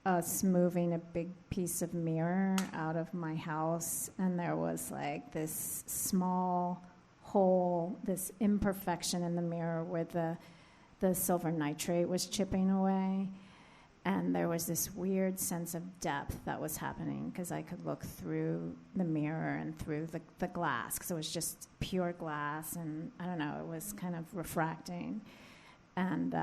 us moving a big piece of mirror out of my house, and there was like this small hole, this imperfection in the mirror where the silver nitrate was chipping away, and there was this weird sense of depth that was happening because I could look through the mirror and through the glass, because it was just pure glass, and I don't know, it was kind of refracting. And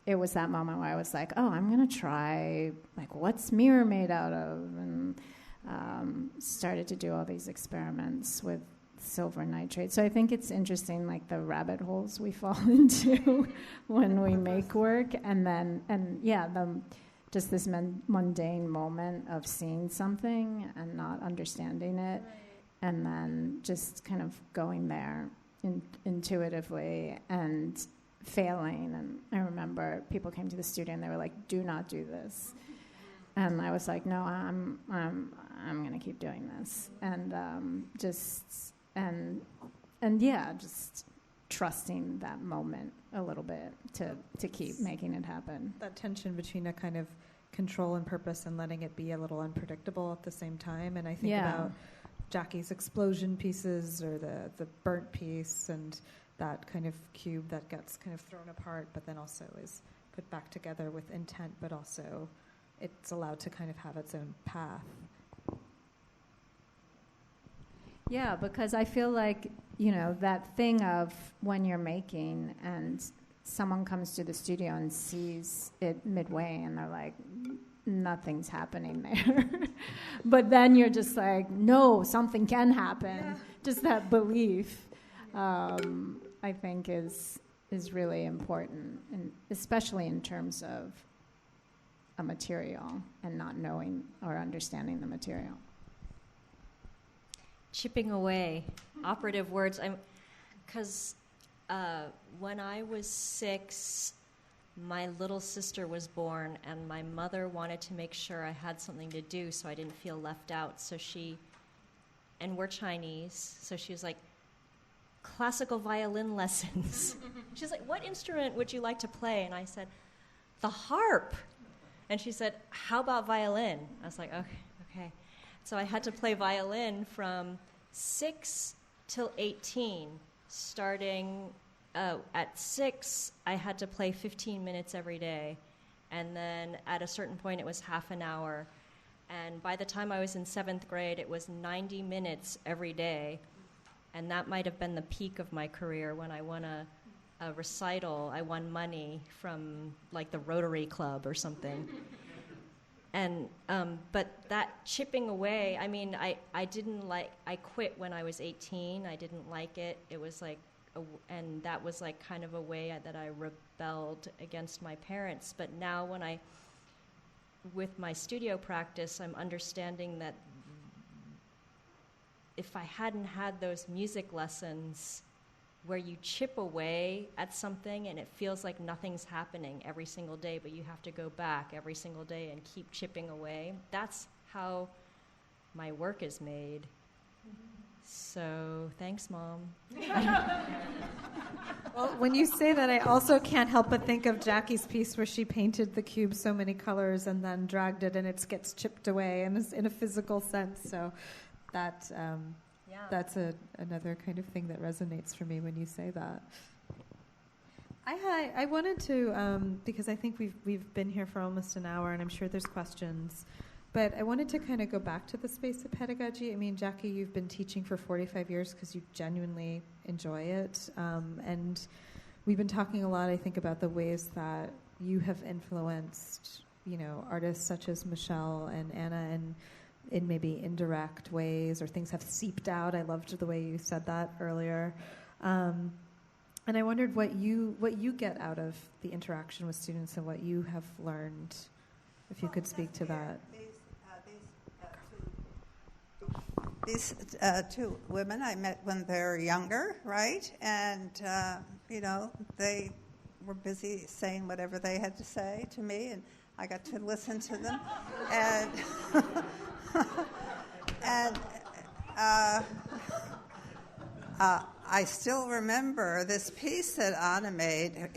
it was that moment where I was like, oh, I'm going to try, like, what's mirror made out of? And started to do all these experiments with silver nitrate. So I think it's interesting, like, the rabbit holes we fall into when we make work. Just this mundane moment of seeing something and not understanding it. Right. And then just kind of going there intuitively and failing. And I remember people came to the studio and they were like, do not do this. And I was like, no, I'm going to keep doing this. And just trusting that moment a little bit to keep making it happen. That tension between a kind of control and purpose and letting it be a little unpredictable at the same time. And I think about Jackie's explosion pieces or the burnt piece and that kind of cube that gets kind of thrown apart, but then also is put back together with intent, but also it's allowed to kind of have its own path. Yeah, because I feel like, that thing of when you're making and someone comes to the studio and sees it midway and they're like, nothing's happening there. But then you're just like, no, something can happen. Yeah. Just that belief. I think is really important, and especially in terms of a material and not knowing or understanding the material. Chipping away, operative words. Because when I was 6, my little sister was born, and my mother wanted to make sure I had something to do so I didn't feel left out. So and we're Chinese, so she was like, classical violin lessons. She's like, what instrument would you like to play? And I said, the harp. And she said, how about violin? I was like, okay. So I had to play violin from 6 till 18. Starting at 6, I had to play 15 minutes every day. And then at a certain point, it was half an hour. And by the time I was in 7th grade, it was 90 minutes every day. And that might have been the peak of my career when I won a recital. I won money from, like, the Rotary Club or something. And but that chipping away, I mean, I didn't like, I quit when I was 18. I didn't like it. It was like, and that was like kind of a way that I rebelled against my parents. But now when with my studio practice, I'm understanding that if I hadn't had those music lessons where you chip away at something and it feels like nothing's happening every single day, but you have to go back every single day and keep chipping away, that's how my work is made. So thanks, Mom. Well, when you say that, I also can't help but think of Jackie's piece where she painted the cube so many colors and then dragged it and it gets chipped away in a physical sense. So that that's another kind of thing that resonates for me when you say that. I wanted to, because I think we've been here for almost an hour and I'm sure there's questions, but I wanted to kind of go back to the space of pedagogy. I mean, Jackie, you've been teaching for 45 years because you genuinely enjoy it. And we've been talking a lot, I think, about the ways that you have influenced, artists such as Michele and Anna and in maybe indirect ways, or things have seeped out. I loved the way you said that earlier. And I wondered what you get out of the interaction with students and what you have learned, if you could speak to that. These two women I met when they were younger, right? And, they were busy saying whatever they had to say to me, and I got to listen to them. And I still remember this piece that Anna made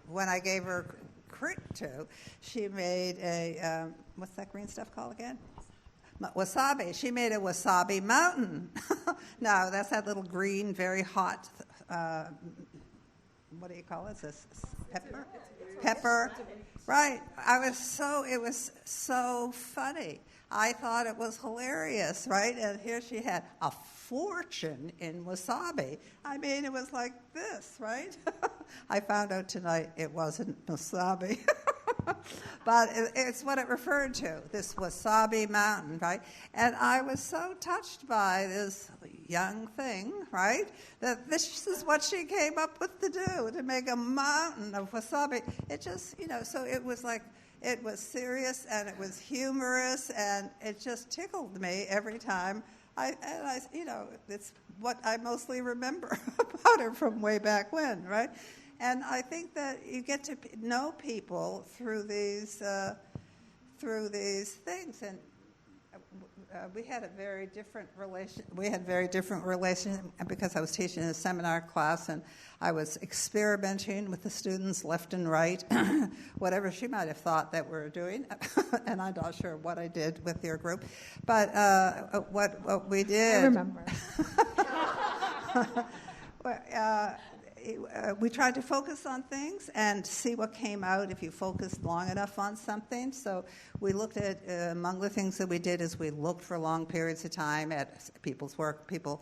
when I gave her crit to. She made a, what's that green stuff called again? Wasabi. She made a wasabi mountain. No, that's that little green, very hot, what do you call it? This pepper? Pepper. Right. It was so funny. I thought it was hilarious, right? And here she had a fortune in wasabi. I mean, it was like this, right? I found out tonight it wasn't wasabi. But it's what it referred to, this wasabi mountain, right? And I was so touched by this young thing, right, that this is what she came up with to do, to make a mountain of wasabi. It just, so it was like, it was serious and it was humorous and it just tickled me every time. It's what I mostly remember about her from way back when, right? And I think that you get to know people through these things, and we had a very different relation. We had very different relations because I was teaching in a seminar class, and I was experimenting with the students left and right, whatever she might have thought that we were doing, and I'm not sure what I did with your group, but what we did. I remember. We tried to focus on things and see what came out if you focused long enough on something. So we looked at, among the things that we did is we looked for long periods of time at people's work. People.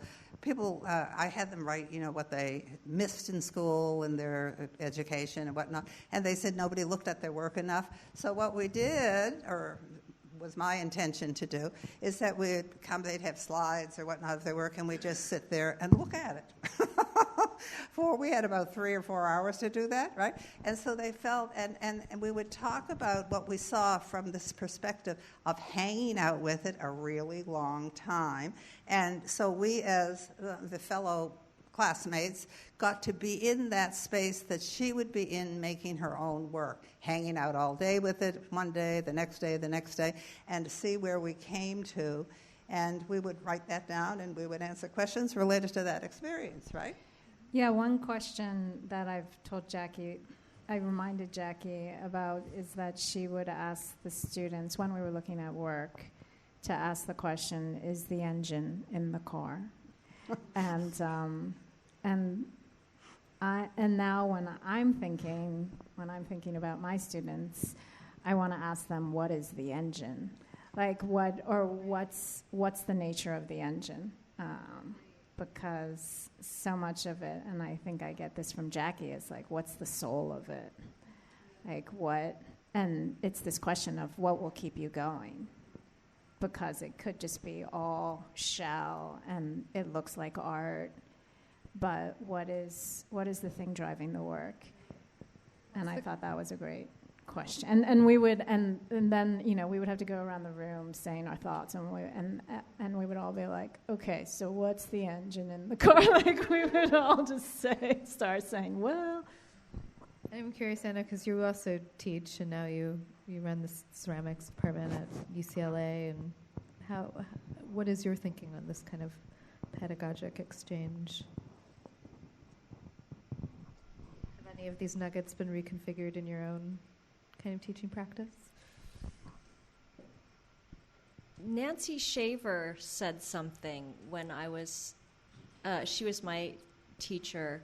I had them write, what they missed in school and their education and whatnot. And they said nobody looked at their work enough. So what we did, or was my intention to do, is that they'd have slides or whatnot of their work, and we'd just sit there and look at it. We had about 3 or 4 hours to do that, right? And so they felt, and we would talk about what we saw from this perspective of hanging out with it a really long time. And so we, as the fellow classmates, got to be in that space that she would be in making her own work, hanging out all day with it, one day, the next day, and to see where we came to And we would write that down, and we would answer questions related to that experience, right? Yeah, one question that I've told Jackie, I reminded Jackie about, is that she would ask the students, when we were looking at work, to ask the question, is the engine in the car? And now when I'm thinking about my students, I want to ask them, what is the engine? Like what's the nature of the engine? Because so much of it, and I think I get this from Jackie, is like, what's the soul of it? Like what? And it's this question of what will keep you going, because it could just be all shell and it looks like art, but what is the thing driving the work? And I thought that was a great question. And we would and then we would have to go around the room saying our thoughts, and we would all be like, okay, so what's the engine in the car? Like we would all just start saying, well. I'm curious, Anna, because you also teach, and now you run the ceramics department at UCLA, and what is your thinking on this kind of pedagogic exchange? Have any of these nuggets been reconfigured in your own kind of teaching practice? Nancy Shaver said something when she was my teacher,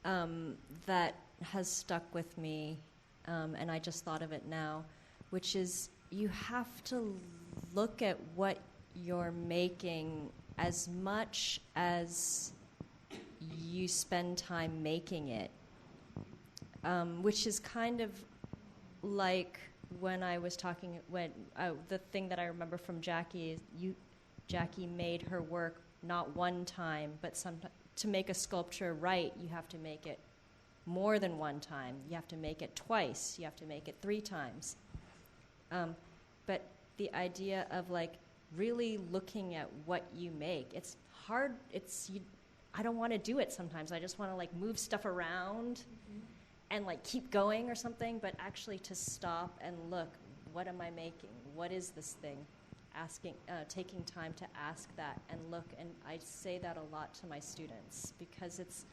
that has stuck with me, and I just thought of it now, which is you have to look at what you're making as much as you spend time making it, which is kind of like when I was talking, the thing that I remember from Jackie is Jackie made her work not one time, but to make a sculpture right, you have to make it more than one time. You have to make it twice. You have to make it 3 times. But the idea of like really looking at what you make, it's hard. I don't want to do it sometimes. I just want to like move stuff around and like keep going or something, but actually to stop and look, what am I making? What is this thing? Taking time to ask that and look, and I say that a lot to my students because it's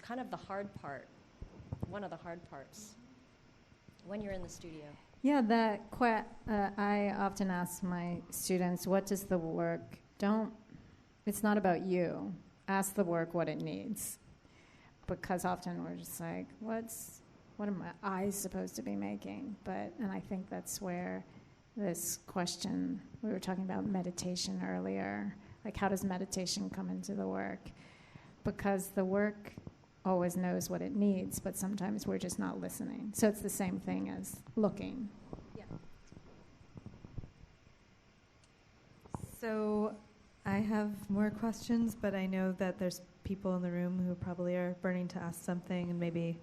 kind of the hard part, one of the hard parts when you're in the studio. Yeah, I often ask my students, what does the work, it's not about you. Ask the work what it needs. Because often we're just like, what are my eyes supposed to be making? And I think that's where this question, we were talking about meditation earlier, like how does meditation come into the work? Because the work always knows what it needs, but sometimes we're just not listening. So it's the same thing as looking. Yeah. So I have more questions, but I know that there's people in the room who probably are burning to ask something, and maybe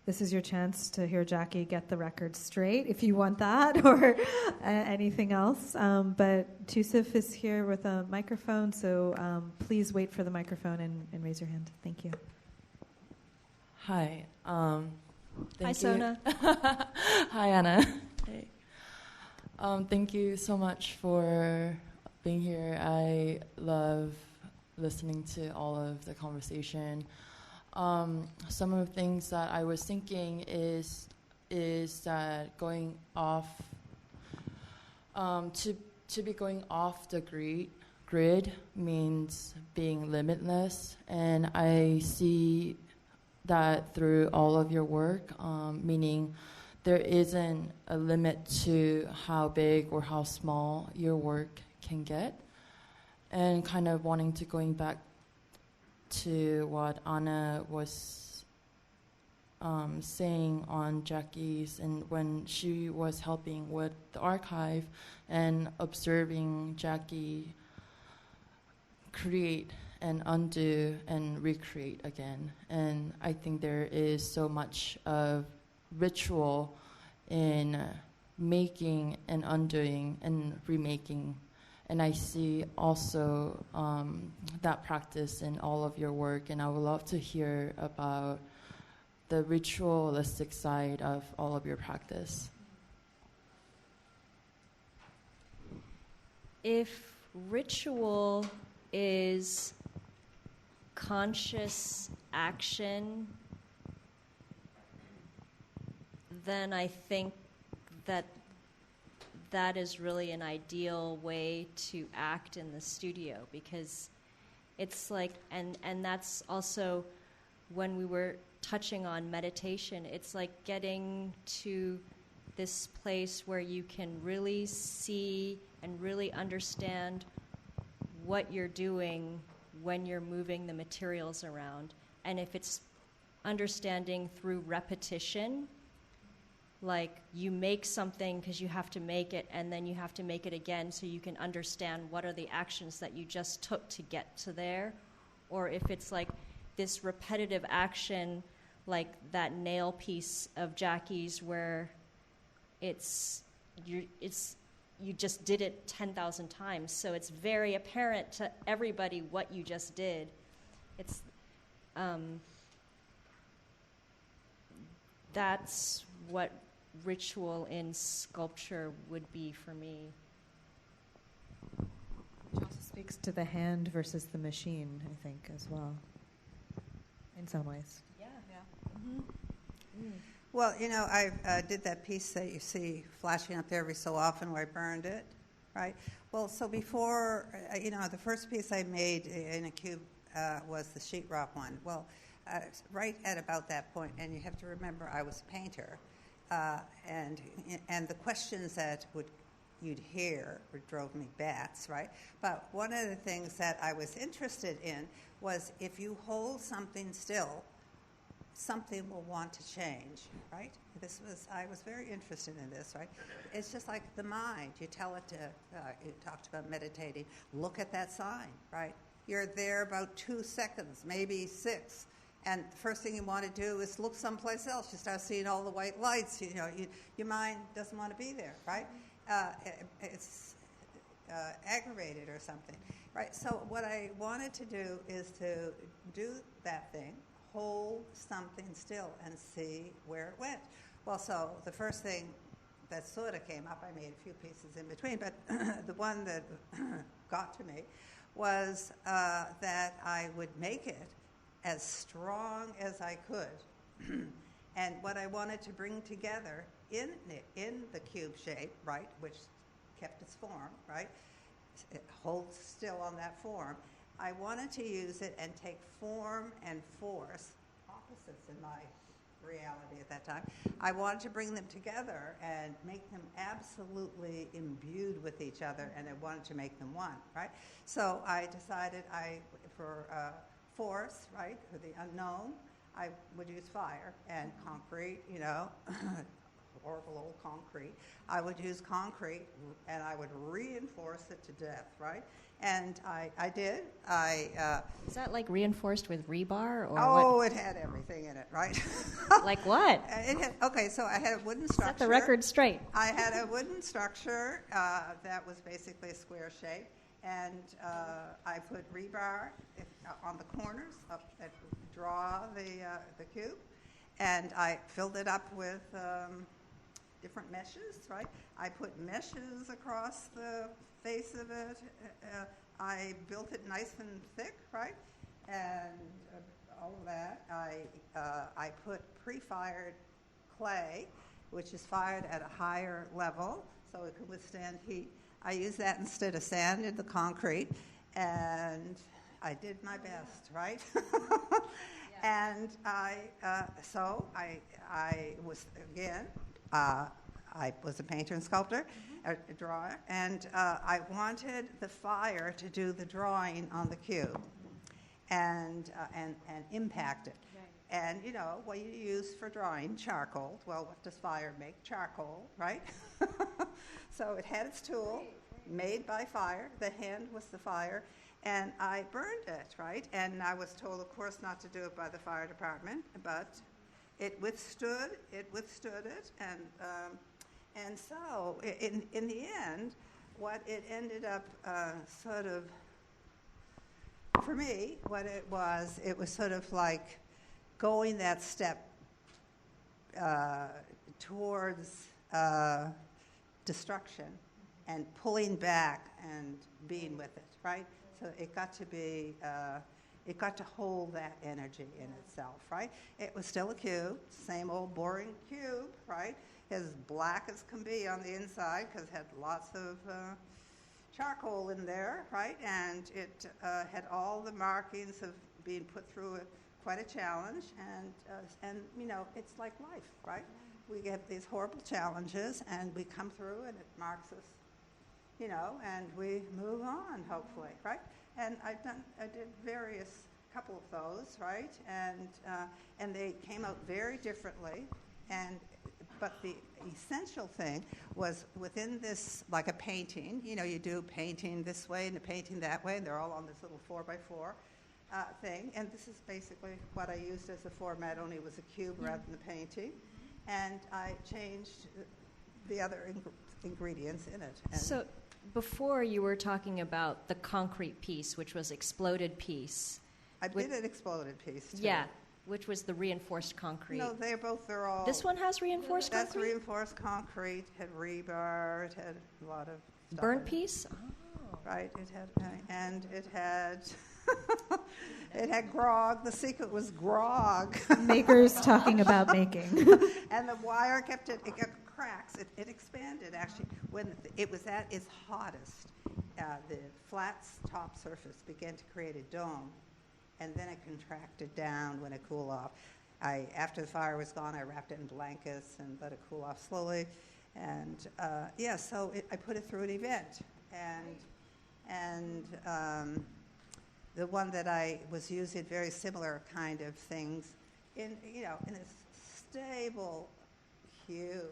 this is your chance to hear Jackie get the record straight, if you want that, or anything else. But Tusif is here with a microphone, so please wait for the microphone and raise your hand. Thank you. Hi. Hi, Sona. Hi, Anna. Hey. Thank you so much for being here. I love listening to all of the conversation. Some of the things that I was thinking is that going off, to be going off the grid means being limitless, and I see that through all of your work, meaning there isn't a limit to how big or how small your work can get, and kind of wanting to going back to what Anna was saying on Jackie's, and when she was helping with the archive and observing Jackie create and undo and recreate again. And I think there is so much of ritual in making and undoing and remaking. And I see also that practice in all of your work, and I would love to hear about the ritualistic side of all of your practice. if ritual is conscious action, then I think that that is really an ideal way to act in the studio, because it's like, and that's also when we were touching on meditation, it's like getting to this place where you can really see and really understand what you're doing when you're moving the materials around. And if it's understanding through repetition, like you make something because you have to make it, and then you have to make it again so you can understand what are the actions that you just took to get to there. Or if it's like this repetitive action, like that nail piece of Jackie's where you just did it 10,000 times, so it's very apparent to everybody what you just did. It's that's what ritual in sculpture would be for me. Which also speaks to the hand versus the machine, I think, as well, in some ways. Yeah. Mm-hmm. Well, I did that piece that you see flashing up there every so often where I burned it, right? Well, so before, the first piece I made in a cube was the sheetrock one. Well, right at about that point, and you have to remember I was a painter, and the questions that you'd hear drove me bats, right? But one of the things that I was interested in was if you hold something still, something will want to change, right? I was very interested in this, right? It's just like the mind. You tell it to, you talked about meditating, look at that sign, right? You're there about 2 seconds, maybe 6. And the first thing you want to do is look someplace else. You start seeing all the white lights. Your mind doesn't want to be there, right? It's aggravated or something, right? So what I wanted to do is to do that thing, hold something still, and see where it went. Well, so the first thing that sort of came up, I made a few pieces in between, but the one that got to me was that I would make it as strong as I could. And what I wanted to bring together in the cube shape, right, which kept its form, right, it holds still on that form, I wanted to use it and take form and force, opposites in my reality at that time. I wanted to bring them together and make them absolutely imbued with each other, and I wanted to make them one, right? So I decided for force, right, for the unknown, I would use fire and concrete, horrible old concrete. I would use concrete, and I would reinforce it to death, right? And I did. Is that like reinforced with rebar or what? Oh, it had everything in it, right? Like what? So I had a wooden structure. Set the record straight. I had a wooden structure that was basically a square shape, and I put rebar on the corners that draw the cube, and I filled it up with different meshes, right? I put meshes across the face of it. I built it nice and thick, right? And all of that. I put pre-fired clay, which is fired at a higher level, so it can withstand heat. I used that instead of sand in the concrete, and I did my best, right? And I was, again, I was a painter and sculptor, a drawer, and I wanted the fire to do the drawing on the cube and impact it. Right. And, what you use for drawing, charcoal. Well, what does fire make? Charcoal, right? So it had its tool, made by fire. The hand was the fire. And I burned it, right? And I was told, of course, not to do it by the fire department, but it withstood it, and so in the end, what it ended up for me, what it was sort of like going that step towards destruction, and pulling back and being with it, right? So it got to be, it got to hold that energy in itself, right? It was still a cube, same old boring cube, right? As black as can be on the inside because it had lots of charcoal in there, right? And it had all the markings of being put through quite a challenge. And you know, it's like life, right? We get these horrible challenges and we come through and it marks us, you know, and we move on, hopefully, right? And I did various couple of those, right? And they came out very differently. But the essential thing was within this, like a painting, you know, you do painting this way and a painting that way, and they're all on this little 4x4 thing. And this is basically what I used as a format, only it was a cube rather than a painting. And I changed the other ingredients in it. And so before you were talking about the concrete piece, which was exploded piece. I did an exploded piece, too. Yeah, which was the reinforced concrete. No, they're all... This one has reinforced concrete? That's reinforced concrete, had rebar, it had a lot of stuff. Burnt piece? Oh. Right, it had, and it had... it had grog. The secret was grog. Makers talking about making. And the wire kept it got cracks. It expanded, actually. When it was at its hottest, the flat top surface began to create a dome, and then it contracted down when it cooled off. After the fire was gone, I wrapped it in blankets and let it cool off slowly. And, so I put it through an event. And the one that I was using, very similar kind of things, in a stable cube,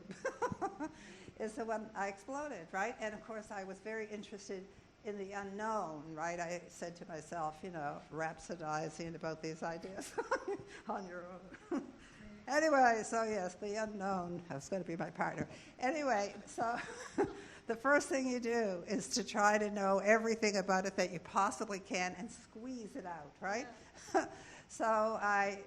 is the one I exploded, right? And of course, I was very interested in the unknown, right? I said to myself, rhapsodizing about these ideas on your own. Anyway, so yes, the unknown was going to be my partner. Anyway, so the first thing you do is to try to know everything about it that you possibly can and squeeze it out, right? So I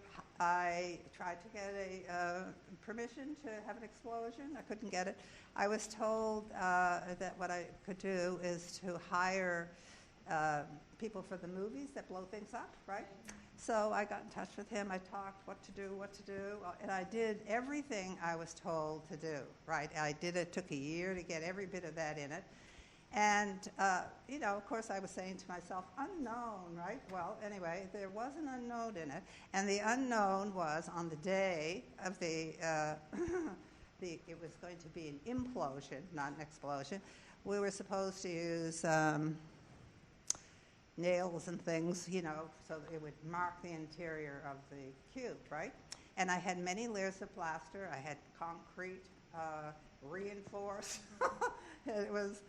tried to get a permission to have an explosion. I couldn't get it. I was told that what I could do is to hire people for the movies that blow things up, right? So I got in touch with him. I talked what to do, and I did everything I was told to do, right? I did it. Took a year to get every bit of that in it. And, of course, I was saying to myself, unknown, right? Well, anyway, there was an unknown in it. And the unknown was on the day of it was going to be an implosion, not an explosion. We were supposed to use nails and things, so that it would mark the interior of the cube, right? And I had many layers of plaster. I had concrete, reinforced. It was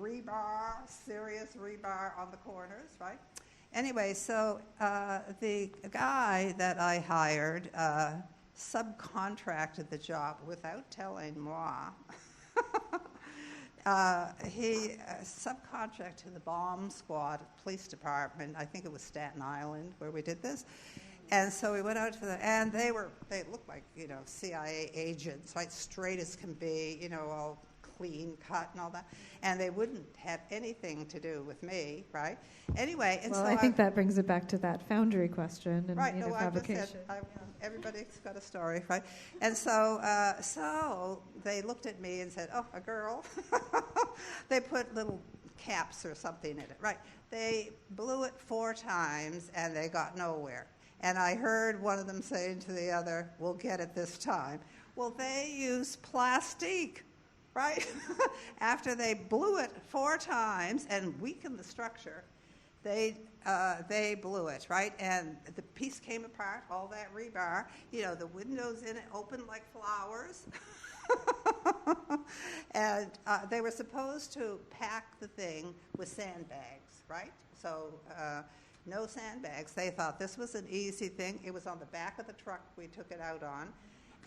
rebar, serious rebar on the corners, right? Anyway, so the guy that I hired subcontracted the job without telling moi. He subcontracted to the bomb squad police department. I think it was Staten Island where we did this. And so we went out to and they looked like, CIA agents, right? Straight as can be, all clean cut and all that. And they wouldn't have anything to do with me, right? Anyway, and well, so I think that brings it back to that foundry question and right, no, fabrication. I just said, everybody's got a story, right? And so they looked at me and said, "Oh, a girl." They put little caps or something in it, right? They blew it 4 times and they got nowhere. And I heard one of them saying to the other, "We'll get it this time." Well, they used plastique, right? After they blew it 4 times and weakened the structure, they blew it, right? And the piece came apart, all that rebar. The windows in it opened like flowers. And they were supposed to pack the thing with sandbags, right? So no sandbags. They thought this was an easy thing. It was on the back of the truck we took it out on.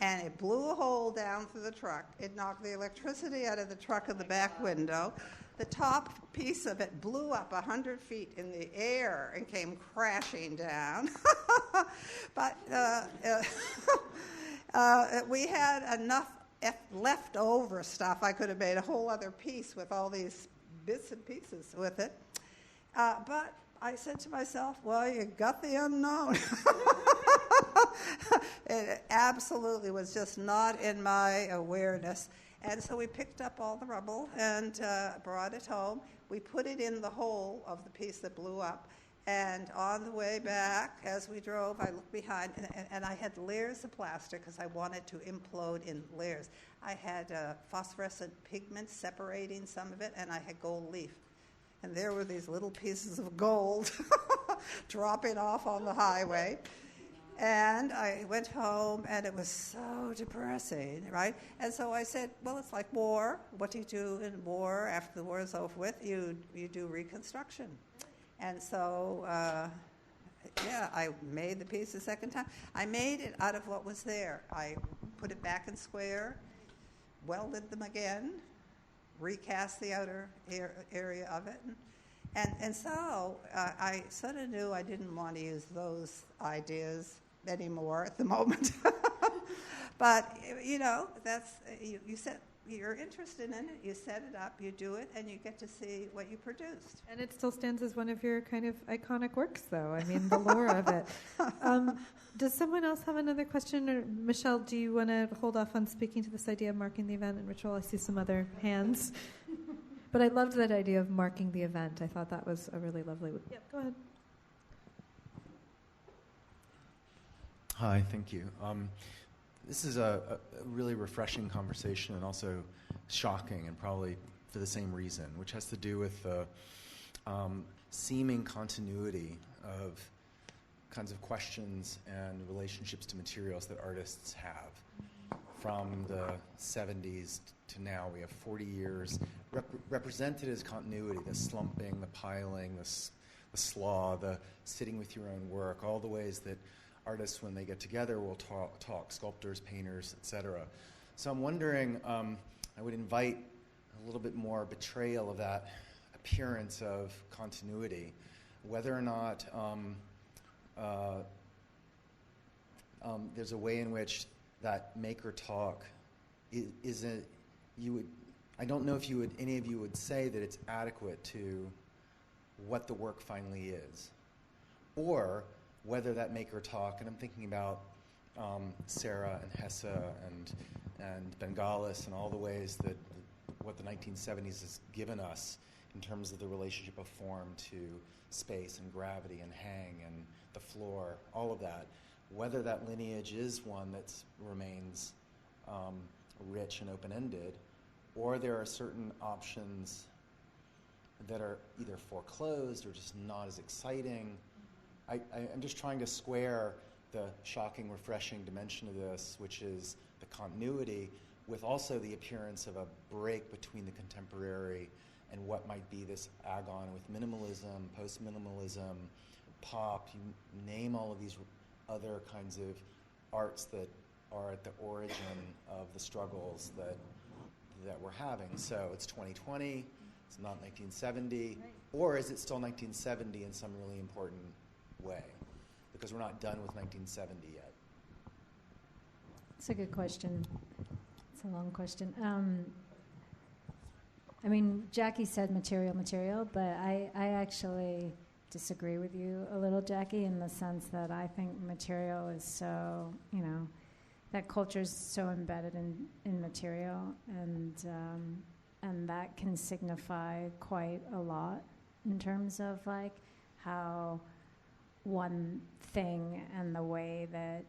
And it blew a hole down through the truck. It knocked the electricity out of the truck in the back window. The top piece of it blew up 100 feet in the air and came crashing down. But we had enough leftover stuff. I could have made a whole other piece with all these bits and pieces with it. But I said to myself, well, you got the unknown. It absolutely was just not in my awareness. And so we picked up all the rubble and brought it home. We put it in the hole of the piece that blew up. And on the way back, as we drove, I looked behind, and I had layers of plaster because I wanted to implode in layers. I had phosphorescent pigment separating some of it, and I had gold leaf. And there were these little pieces of gold dropping off on the highway. And I went home, and it was so depressing, right? And so I said, well, it's like war. What do you do in war after the war is over with? You do reconstruction. And so, I made the piece the second time. I made it out of what was there. I put it back in square, welded them again, recast the outer area of it. And so I sort of knew I didn't want to use those ideas anymore at the moment. But, that's, you said, you're interested in it, you set it up, you do it, and you get to see what you produced. And it still stands as one of your kind of iconic works, though. I mean, the lore of it. Does someone else have another question? Or Michele, do you want to hold off on speaking to this idea of marking the event and ritual? I see some other hands. But I loved that idea of marking the event. I thought that was a really lovely... Yeah, go ahead. Hi, thank you. This is a really refreshing conversation and also shocking, and probably for the same reason, which has to do with the seeming continuity of kinds of questions and relationships to materials that artists have. From the 70s to now, we have 40 years represented as continuity, the slumping, the piling, the slaw, the sitting with your own work, all the ways that artists, when they get together, will talk, sculptors, painters, etc. So I'm wondering, I would invite a little bit more betrayal of that appearance of continuity, whether or not there's a way in which that maker talk I don't know if any of you would say that it's adequate to what the work finally is, or whether that maker talk, and I'm thinking about Sarah and Hesse and Bengalis and all the ways that what the 1970s has given us in terms of the relationship of form to space and gravity and hang and the floor, all of that, whether that lineage is one that remains rich and open-ended, or there are certain options that are either foreclosed or just not as exciting. I'm just trying to square the shocking, refreshing dimension of this, which is the continuity, with also the appearance of a break between the contemporary and what might be this agon with minimalism, post-minimalism, pop, you name all of these other kinds of arts that are at the origin of the struggles that we're having. So it's 2020, it's not 1970, or is it still 1970 in some really important way? Because we're not done with 1970 yet. That's a good question. It's a long question. I mean, Jackie said material, but I actually disagree with you a little, Jackie, in the sense that I think material is so, that culture is so embedded in material, and that can signify quite a lot in terms of like how one thing and the way that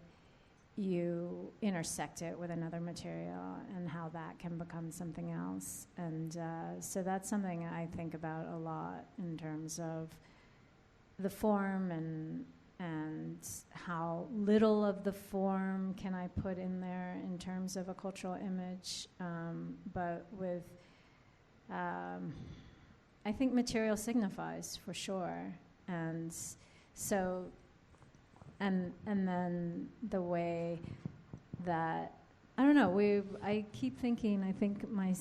you intersect it with another material and how that can become something else. And so that's something I think about a lot in terms of the form and how little of the form can I put in there in terms of a cultural image. But with, I think material signifies for sure. And so, and then the way that, I don't know, I keep thinking, I think my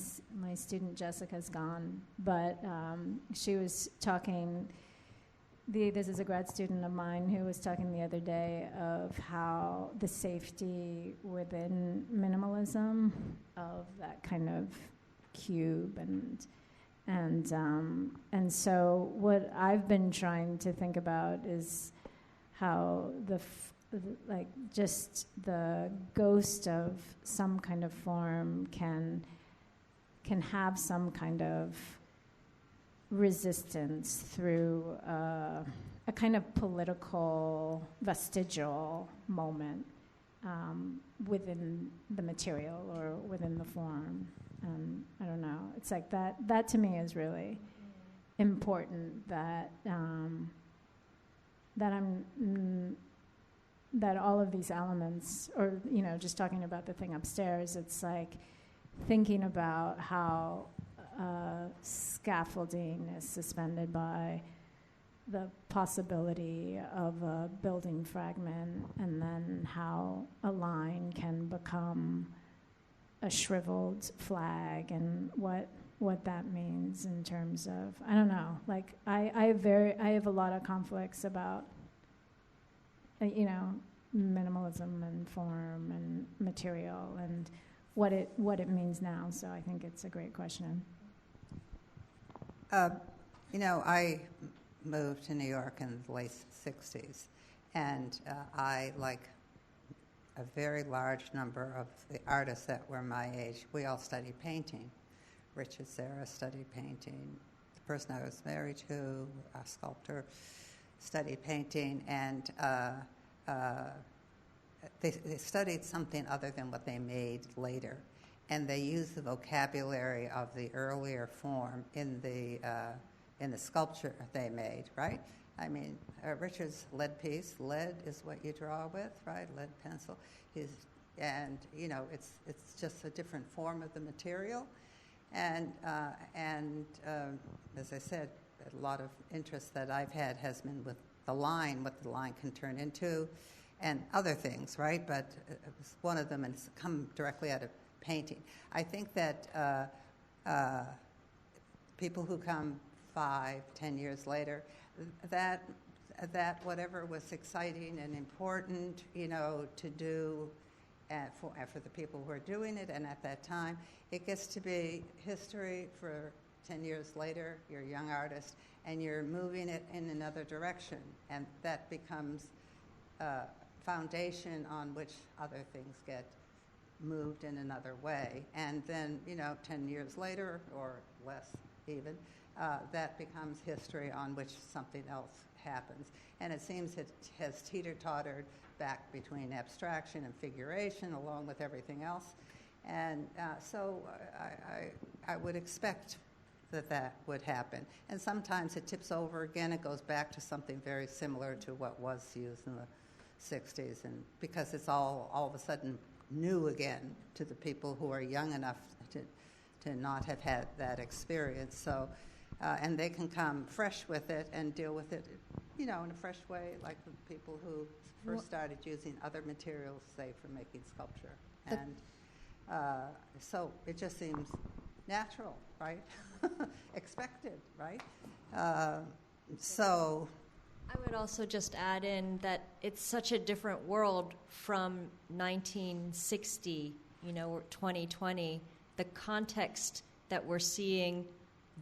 student Jessica's gone, but she was talking this is a grad student of mine who was talking the other day of how the safety within minimalism of that kind of cube and so what I've been trying to think about is how like just the ghost of some kind of form can have some kind of resistance through a kind of political vestigial moment within the material or within the form. And I don't know. It's like that to me is really important. That that all of these elements, or just talking about the thing upstairs, it's like thinking about how scaffolding is suspended by the possibility of a building fragment, and then how a line can become a shriveled flag, and what that means in terms of, I don't know, like I have a lot of conflicts about minimalism and form and material and what it means now. So I think it's a great question. I moved to New York in the late 60s, and I, like a very large number of the artists that were my age, we all studied painting. Richard Serra studied painting. The person I was married to, a sculptor, studied painting, and they studied something other than what they made later. And they used the vocabulary of the earlier form in the sculpture they made, right? I mean, Richard's lead piece, lead is what you draw with, right? Lead pencil. It's just a different form of the material. And as I said, a lot of interest that I've had has been with the line, what the line can turn into, and other things, right? But it was one of them, and it's come directly out of painting. I think that people who come 5, 10 years later, that whatever was exciting and important, to do for the people who are doing it, and at that time, it gets to be history for 10 years later. You're a young artist, and you're moving it in another direction, and that becomes a foundation on which other things get moved in another way. And then, 10 years later, or less even, that becomes history on which something else happens. And it seems it has teeter-tottered back between abstraction and figuration, along with everything else. And so I would expect that would happen. And sometimes it tips over again. It goes back to something very similar to what was used in the 60s, and because it's all of a sudden new again to the people who are young enough to not have had that experience. So, and they can come fresh with it and deal with it, in a fresh way, like the people who first started using other materials, say, for making sculpture. And so it just seems natural, right? Expected, right? So I would also just add in that it's such a different world from 1960, or 2020. The context that we're seeing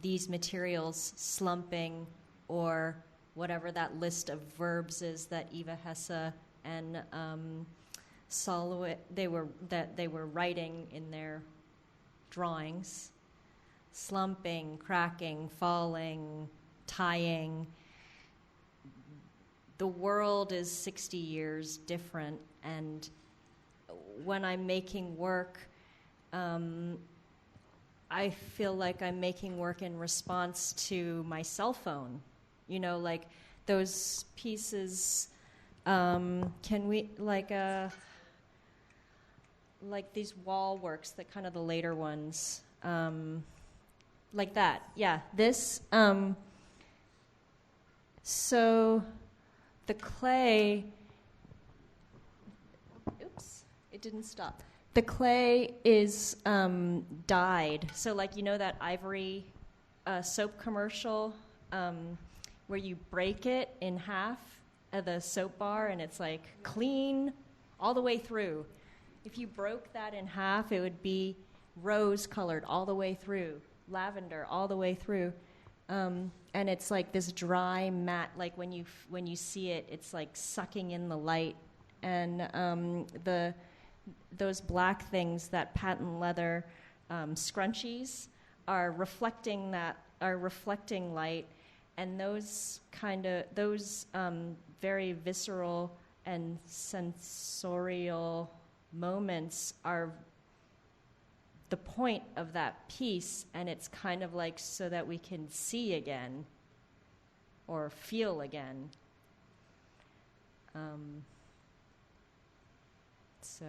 these materials slumping, or whatever that list of verbs is that Eva Hesse and Solowit they were writing in their drawings, slumping, cracking, falling, tying. The world is 60 years different, and when I'm making work, I feel like I'm making work in response to my cell phone. Like those pieces, can we, like these wall works, the kind of the later ones, like that. Yeah, this. So the clay, oops, it didn't stop. The clay is dyed. So that ivory soap commercial, where you break it in half of the soap bar and it's like clean all the way through. If you broke that in half, it would be rose-colored all the way through, lavender all the way through. And it's like this dry matte, like when you see it, it's like sucking in the light. And those black things, that patent leather scrunchies, are reflecting light, and those very visceral and sensorial moments are the point of that piece, and it's kind of like so that we can see again or feel again. So,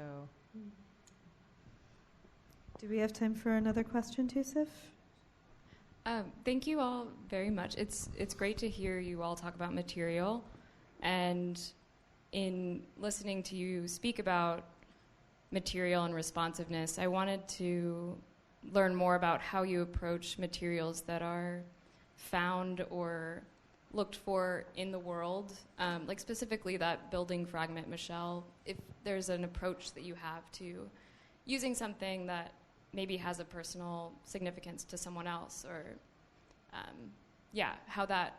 do we have time for another question, Tusif? Thank you all very much. It's great to hear you all talk about material, and in listening to you speak about material and responsiveness, I wanted to learn more about how you approach materials that are found or looked for in the world, like specifically that building fragment, Michele, if there's an approach that you have to using something that maybe has a personal significance to someone else, or how that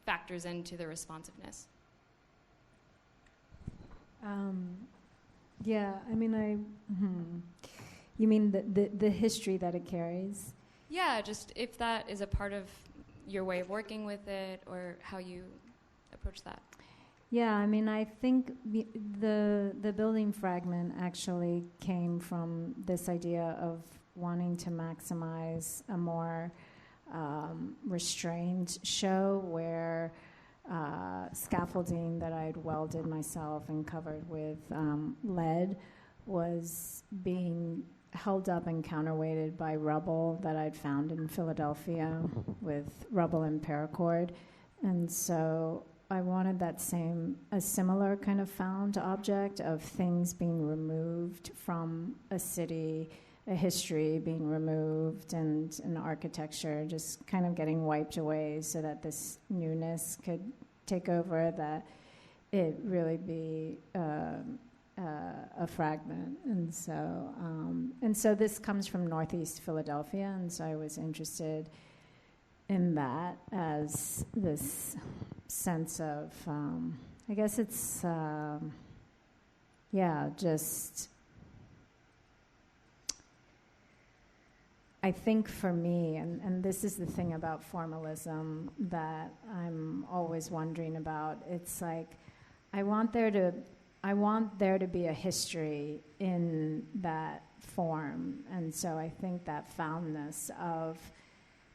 factors into the responsiveness. You mean the history that it carries? Yeah, just if that is a part of your way of working with it, or how you approach that. Yeah, I mean, I think the building fragment actually came from this idea of wanting to maximize a more restrained show where scaffolding that I'd welded myself and covered with lead was being held up and counterweighted by rubble that I'd found in Philadelphia with rubble and paracord. And so I wanted a similar kind of found object of things being removed from a city, a history being removed, and an architecture just kind of getting wiped away so that this newness could take over, that it really be a fragment. And so this comes from Northeast Philadelphia, and so I was interested in that as this sense of, I guess it's, just, I think for me, and this is the thing about formalism that I'm always wondering about, it's like, I want there to be a history in that form. And so I think that foundness of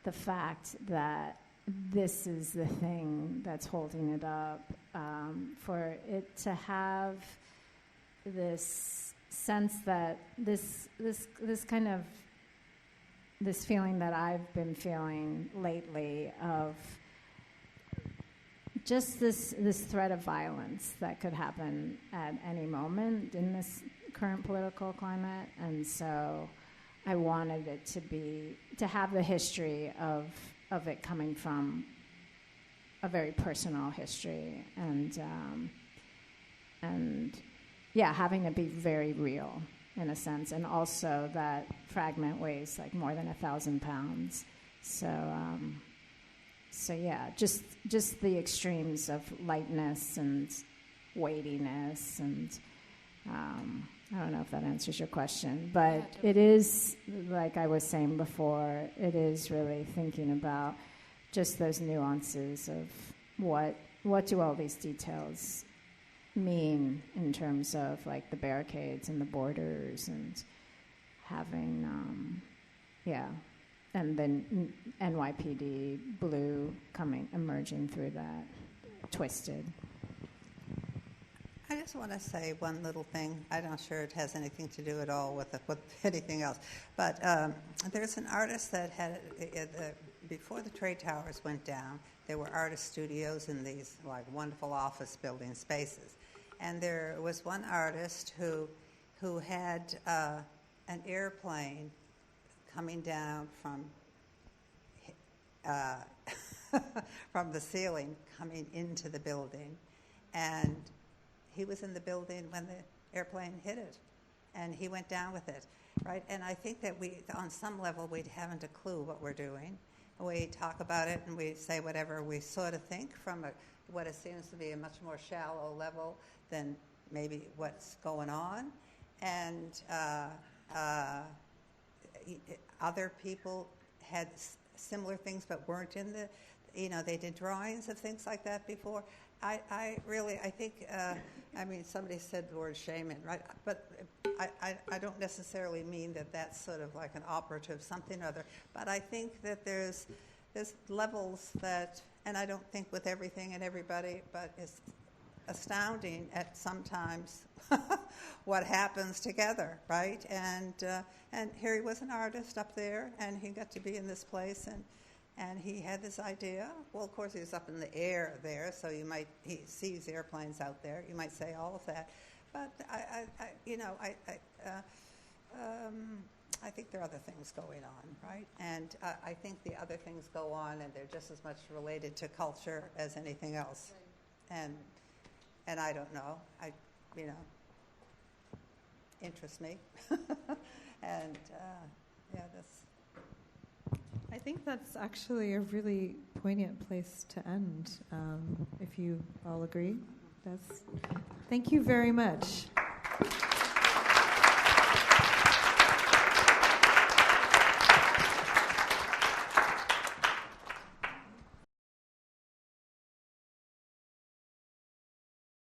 the fact that this is the thing that's holding it up, for it to have this sense that this kind of, this feeling that I've been feeling lately of just this threat of violence that could happen at any moment in this current political climate. And so I wanted it to have the history of it coming from a very personal history, and having it be very real in a sense, and also that fragment weighs like more than 1,000 pounds. So just the extremes of lightness and weightiness, and I don't know if that answers your question, but yeah, totally. It is, like I was saying before, it is really thinking about just those nuances of what do all these details mean in terms of like the barricades and the borders, and having, and then NYPD blue emerging through that, twisted. I just want to say one little thing. I'm not sure it has anything to do at all with anything else. But there's an artist that had, before the trade towers went down, there were artist studios in these like wonderful office building spaces. And there was one artist who had an airplane coming down from from the ceiling coming into the building. And he was in the building when the airplane hit it, and he went down with it, right? And I think that we, on some level, we haven't a clue what we're doing. We talk about it and we say whatever we sort of think from what it seems to be a much more shallow level than maybe what's going on. And other people had similar things but weren't in the, they did drawings of things like that before. I think, somebody said the word shaman, right? But I don't necessarily mean that that's sort of like an operative something or other. But I think that there's levels that, and I don't think with everything and everybody, but it's astounding at sometimes what happens together, right? And here he was an artist up there, and he got to be in this place, and he had this idea. Well, of course, he was up in the air there, so he sees airplanes out there. You might say all of that, but I think there are other things going on, right? And I think the other things go on, and they're just as much related to culture as anything else. And I don't know. Interests me. And that's. I think that's actually a really poignant place to end, if you all agree. Thank you very much.